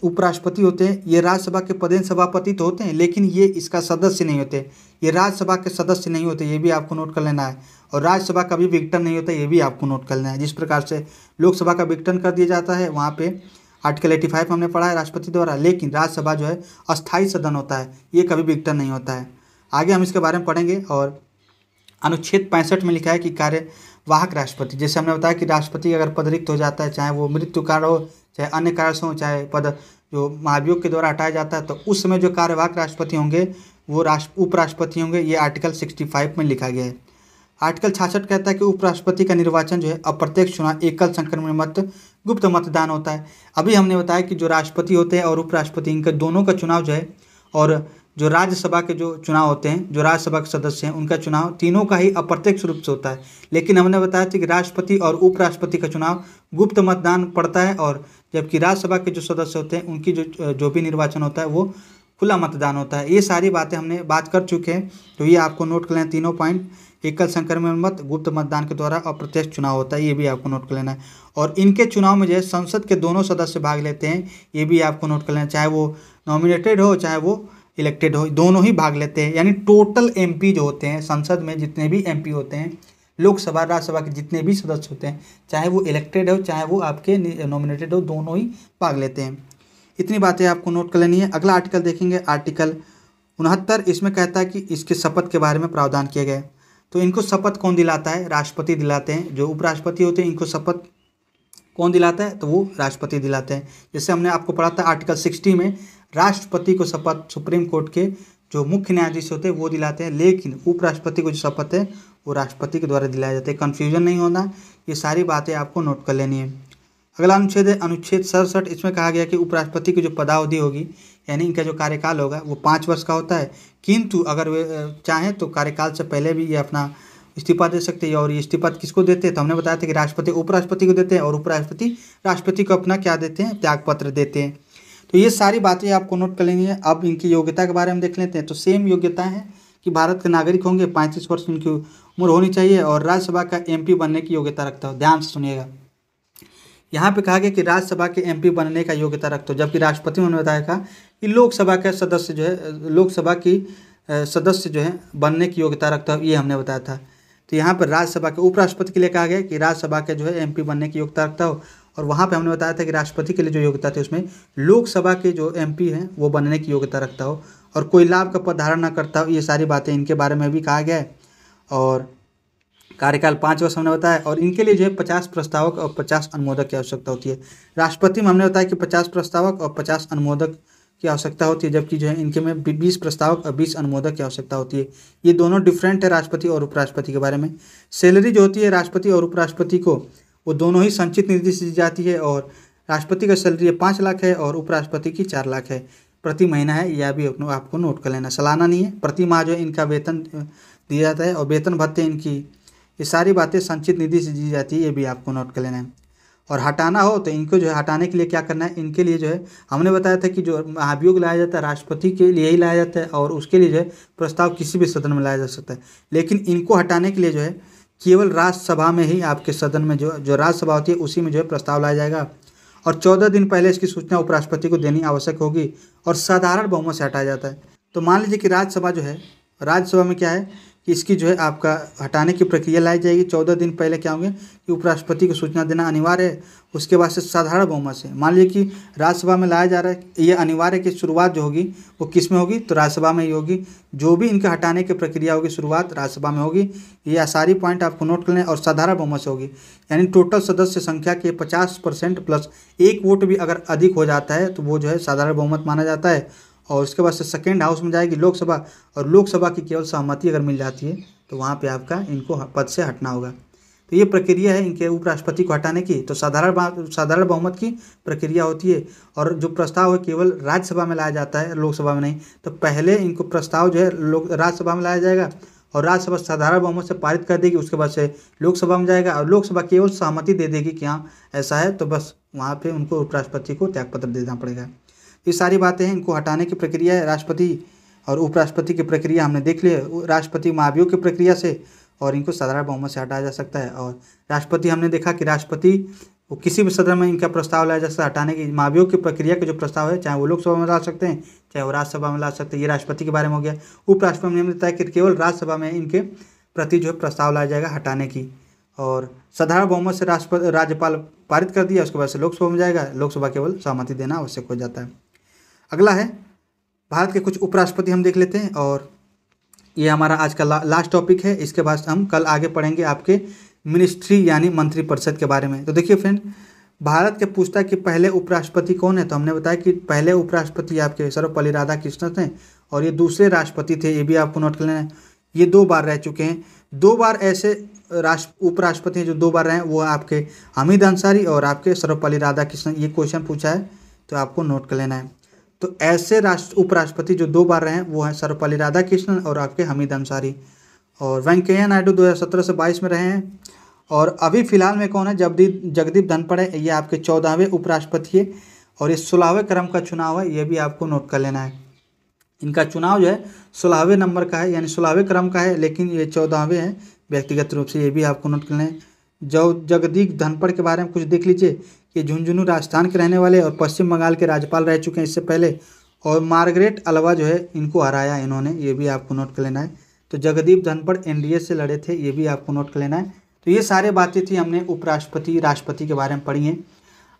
उपराष्ट्रपति होते हैं ये राज्यसभा के पदेन सभापति तो होते हैं, लेकिन ये इसका सदस्य नहीं होते, ये राज्यसभा के सदस्य नहीं होते, ये भी आपको नोट कर लेना है। और राज्यसभा का भी विघटन नहीं होता, ये भी आपको नोट कर लेना है। जिस प्रकार से लोकसभा का विघटन कर दिया जाता है वहाँ पे आर्टिकल 85 हमने पढ़ा है राष्ट्रपति द्वारा, लेकिन राज्यसभा जो है अस्थायी सदन होता है, ये कभी विघटन नहीं होता है। आगे हम इसके बारे में पढ़ेंगे। और अनुच्छेद 65 में लिखा है कि कार्यवाहक राष्ट्रपति, जैसे हमने बताया कि राष्ट्रपति अगर पद रिक्त हो जाता है, चाहे वो मृत्यु कारण हो, चाहे अन्य कारण से हो, चाहे पद जो महाभियोग के द्वारा हटाया जाता है, तो उस समय जो कार्यवाहक राष्ट्रपति होंगे वो उपराष्ट्रपति होंगे। ये आर्टिकल 65 में लिखा गया है। आर्टिकल 66 कहता है कि उपराष्ट्रपति का निर्वाचन जो है अप्रत्यक्ष चुनाव, एकल संक्रमण मत, गुप्त मतदान होता है। अभी हमने बताया कि जो राष्ट्रपति होते हैं और उपराष्ट्रपति, इनका दोनों का चुनाव जो है, और जो राज्यसभा के जो चुनाव होते हैं, जो राज्यसभा के सदस्य हैं, उनका चुनाव तीनों का ही अप्रत्यक्ष रूप से होता है। लेकिन हमने बताया था कि राष्ट्रपति और उपराष्ट्रपति का चुनाव गुप्त मतदान पड़ता है, और जबकि राज्यसभा के जो सदस्य होते हैं उनकी जो भी निर्वाचन होता है वो खुला मतदान होता है। ये सारी बातें हमने बात कर चुके हैं, तो ये आपको नोट कर लेना, तीनों पॉइंट। एकल संक्रमण मत, गुप्त मतदान के द्वारा अप्रत्यक्ष चुनाव होता है, ये भी आपको नोट कर लेना है। और इनके चुनाव में जो है संसद के दोनों सदस्य भाग लेते हैं, ये भी आपको नोट कर लेना, चाहे वो नॉमिनेटेड हो चाहे वो इलेक्टेड हो, दोनों ही भाग लेते हैं। यानी टोटल एमपी जो होते हैं संसद में, जितने भी एमपी होते हैं, लोकसभा राज्यसभा के जितने भी सदस्य होते हैं, चाहे वो इलेक्टेड हो चाहे वो आपके नॉमिनेटेड हो, दोनों ही भाग लेते हैं। इतनी बातें आपको नोट कर लेनी है। अगला आर्टिकल देखेंगे, आर्टिकल 69। इसमें कहता है कि इसके शपथ के बारे में प्रावधान किया गया है। तो इनको शपथ कौन दिलाता है? राष्ट्रपति दिलाते हैं। जो उपराष्ट्रपति होते हैं इनको शपथ कौन दिलाता है? तो वो राष्ट्रपति दिलाते हैं। जैसे हमने आपको पढ़ा था आर्टिकल 60 में, राष्ट्रपति को शपथ सुप्रीम कोर्ट के जो मुख्य न्यायाधीश होते हैं वो दिलाते हैं, लेकिन उपराष्ट्रपति को जो शपथ है वो राष्ट्रपति के द्वारा दिलाया जाता है। कन्फ्यूजन नहीं होना, ये सारी बातें आपको नोट कर लेनी है। अगला अनुच्छेद है अनुच्छेद 67। इसमें कहा गया कि उपराष्ट्रपति की जो पदावधि होगी, यानी इनका जो कार्यकाल होगा वो 5 वर्ष का होता है, किंतु अगर वे चाहें तो कार्यकाल से पहले भी ये अपना इस्तीफा दे सकते हैं। और ये इस्तीफा किसको देते हैं? तो हमने बताया था कि राष्ट्रपति उपराष्ट्रपति को देते हैं और उपराष्ट्रपति राष्ट्रपति को अपना क्या देते हैं? त्यागपत्र देते हैं। तो ये सारी बातें आपको नोट कर लेनी है। अब इनकी योग्यता के बारे में देख लेते हैं। तो सेम योग्यता है कि भारत के नागरिक होंगे, 35 वर्ष इनकी उम्र होनी चाहिए और राज्यसभा का एमपी बनने की योग्यता रखता हो। ध्यान से सुनिएगा, यहाँ पे कहा गया कि राज्यसभा के एमपी बनने का योग्यता रखते हो, जबकि राष्ट्रपति ने बताया था कि लोकसभा के सदस्य जो है, लोकसभा की सदस्य जो है बनने की योग्यता रखता हो, ये हमने बताया था। तो यहाँ पर राज्यसभा के उपराष्ट्रपति के लिए कहा गया कि राज्यसभा के जो है एमपी बनने की योग्यता रखता हो, और वहाँ पे हमने बताया था कि राष्ट्रपति के लिए जो योग्यता थी उसमें लोकसभा के जो एमपी हैं वो बनने की योग्यता रखता हो और कोई लाभ का पद धारण न करता हो। ये सारी बातें इनके बारे में भी कहा गया है। और कार्यकाल 5 वर्ष हमने बताया, और इनके लिए जो है 50 प्रस्तावक और 50 अनुमोदक की आवश्यकता होती है। राष्ट्रपति में हमने बताया कि 50 प्रस्तावक और 50 अनुमोदक की आवश्यकता होती है, जबकि जो है इनके में 20 प्रस्तावक और 20 अनुमोदक की आवश्यकता होती है। ये दोनों डिफरेंट है राष्ट्रपति और उपराष्ट्रपति के बारे में। सैलरी जो होती है राष्ट्रपति और उपराष्ट्रपति को, वो दोनों ही संचित निधि से दी जाती है, और राष्ट्रपति का सैलरी 5 लाख है और उपराष्ट्रपति की 4 लाख है। प्रति महीना है, यह भी आपको नोट कर लेना। सालाना नहीं है, प्रति माह जो है इनका वेतन दिया जाता है। और वेतन भत्ते इनकी, ये सारी बातें संचित निधि से दी जाती है, ये भी आपको नोट कर लेना है। और हटाना हो तो इनको जो है हटाने के लिए क्या करना है, इनके लिए जो है हमने बताया था कि जो महाभियोग लाया जाता है राष्ट्रपति के लिए ही लाया जाता है, और उसके लिए जो है प्रस्ताव किसी भी सदन में लाया जा सकता है। लेकिन इनको हटाने के लिए जो है केवल राज्यसभा में ही, आपके सदन में जो राज्यसभा होती है उसी में जो है प्रस्ताव लाया जाएगा। और 14 दिन पहले इसकी सूचना उपराष्ट्रपति को देनी आवश्यक होगी, और साधारण बहुमत से हटाया जाता है। तो मान लीजिए कि राज्यसभा जो है, राज्यसभा में क्या है कि इसकी जो है आपका हटाने की प्रक्रिया लाई जाएगी। 14 दिन पहले क्या होंगे कि उपराष्ट्रपति को सूचना देना अनिवार्य है। उसके बाद से साधारण बहुमत से, मान लीजिए कि राज्यसभा में लाया जा रहा है, ये अनिवार्य की शुरुआत जो होगी वो किस में होगी, तो राज्यसभा में ही होगी। जो भी इनके हटाने की प्रक्रिया होगी शुरुआत राज्यसभा में होगी। ये सारी पॉइंट आपको नोट कर लें। और साधारण बहुमत से होगी, यानी टोटल सदस्य संख्या के 50% प्लस 1 वोट भी अगर अधिक हो जाता है तो वो जो है साधारण बहुमत माना जाता है। और उसके बाद से सेकेंड हाउस में जाएगी लोकसभा, और लोकसभा की केवल सहमति अगर मिल जाती है तो वहाँ पे आपका इनको पद से हटना होगा। तो ये प्रक्रिया है इनके उपराष्ट्रपति को हटाने की। तो साधारण बहुमत की प्रक्रिया होती है। और जो प्रस्ताव है केवल राज्यसभा में लाया जाता है, लोकसभा में नहीं। तो पहले इनको प्रस्ताव जो है राज्यसभा में लाया जाएगा, और राज्यसभा साधारण बहुमत से पारित कर देगी। उसके बाद से लोकसभा में जाएगा, और लोकसभा केवल सहमति दे देगी कि हाँ ऐसा है, तो बस वहाँ पर उनको उपराष्ट्रपति को त्यागपत्र देना पड़ेगा। ये सारी बातें हैं, इनको हटाने की प्रक्रिया है। राष्ट्रपति और उपराष्ट्रपति की प्रक्रिया हमने देख ली है। राष्ट्रपति महाभियोग की प्रक्रिया से, और इनको साधारण बहुमत से हटाया जा सकता है। और राष्ट्रपति हमने देखा कि राष्ट्रपति वो किसी भी सदन में इनका प्रस्ताव लाया जा सकता है हटाने की। महाभियोग की प्रक्रिया के जो प्रस्ताव है चाहे वो लोकसभा में ला सकते हैं, चाहे वो राज्यसभा में ला सकते हैं। ये राष्ट्रपति के बारे में हो गया। उपराष्ट्रपति ने बताया कि केवल राज्यसभा में इनके प्रति जो है प्रस्ताव लाया जाएगा हटाने की। और साधारण बहुमत से राज्यपाल पारित कर दिया, उसके बाद से लोकसभा में जाएगा। लोकसभा केवल सहमति देना आवश्यक हो जाता है। अगला है भारत के कुछ उपराष्ट्रपति हम देख लेते हैं, और ये हमारा आज का लास्ट टॉपिक है। इसके बाद हम कल आगे पढ़ेंगे आपके मिनिस्ट्री यानी मंत्रिपरिषद के बारे में। तो देखिए फ्रेंड, भारत के पूछता है कि पहले उपराष्ट्रपति कौन है, तो हमने बताया कि पहले उपराष्ट्रपति आपके सर्वपल्ली राधाकृष्णन थे, और ये दूसरे राष्ट्रपति थे, ये भी आपको नोट कर लेना है। ये 2 बार रह चुके हैं। 2 बार ऐसे उपराष्ट्रपति हैं जो 2 बार रहे हैं, वो आपके हामिद अंसारी और आपके सर्वपल्ली राधाकृष्णन। ये क्वेश्चन पूछा है तो आपको नोट कर लेना है। तो ऐसे उपराष्ट्रपति जो 2 बार रहे हैं वो हैं सर्वपल्ली राधाकृष्णन और आपके हामिद अंसारी। और वेंकैया नायडू 2017 से 22 में रहे हैं। और अभी फिलहाल में कौन है, जगदीप धनखड़ है, ये आपके 14वें उपराष्ट्रपति है। और ये 16वें क्रम का चुनाव है, ये भी आपको नोट कर लेना है। इनका चुनाव जो है 16वें नंबर का है, यानी 16वें क्रम का है, लेकिन ये 14वें हैं व्यक्तिगत रूप से, ये भी आपको नोट कर लेना है। जगदीप धनखड़ के बारे में कुछ देख लीजिए। ये झुंझुनू राजस्थान के रहने वाले और पश्चिम बंगाल के राज्यपाल रह चुके हैं इससे पहले। और मार्गरेट अल्वा जो है इनको हराया इन्होंने, ये भी आपको नोट कर लेना है। तो जगदीप धनखड़ एनडीए से लड़े थे, ये भी आपको नोट कर लेना है। तो ये सारे बातें थी, हमने उपराष्ट्रपति राष्ट्रपति के बारे में पढ़ी हैं।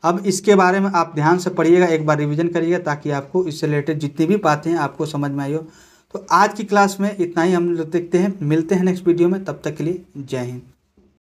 अब इसके बारे में आप ध्यान से पढ़िएगा, एक बार रिविजन करिएगा, ताकि आपको इससे रिलेटेड जितनी भी बातें हैं आपको समझ में आई हो। तो आज की क्लास में इतना ही हम देखते हैं, मिलते हैं नेक्स्ट वीडियो में। तब तक के लिए जय हिंद।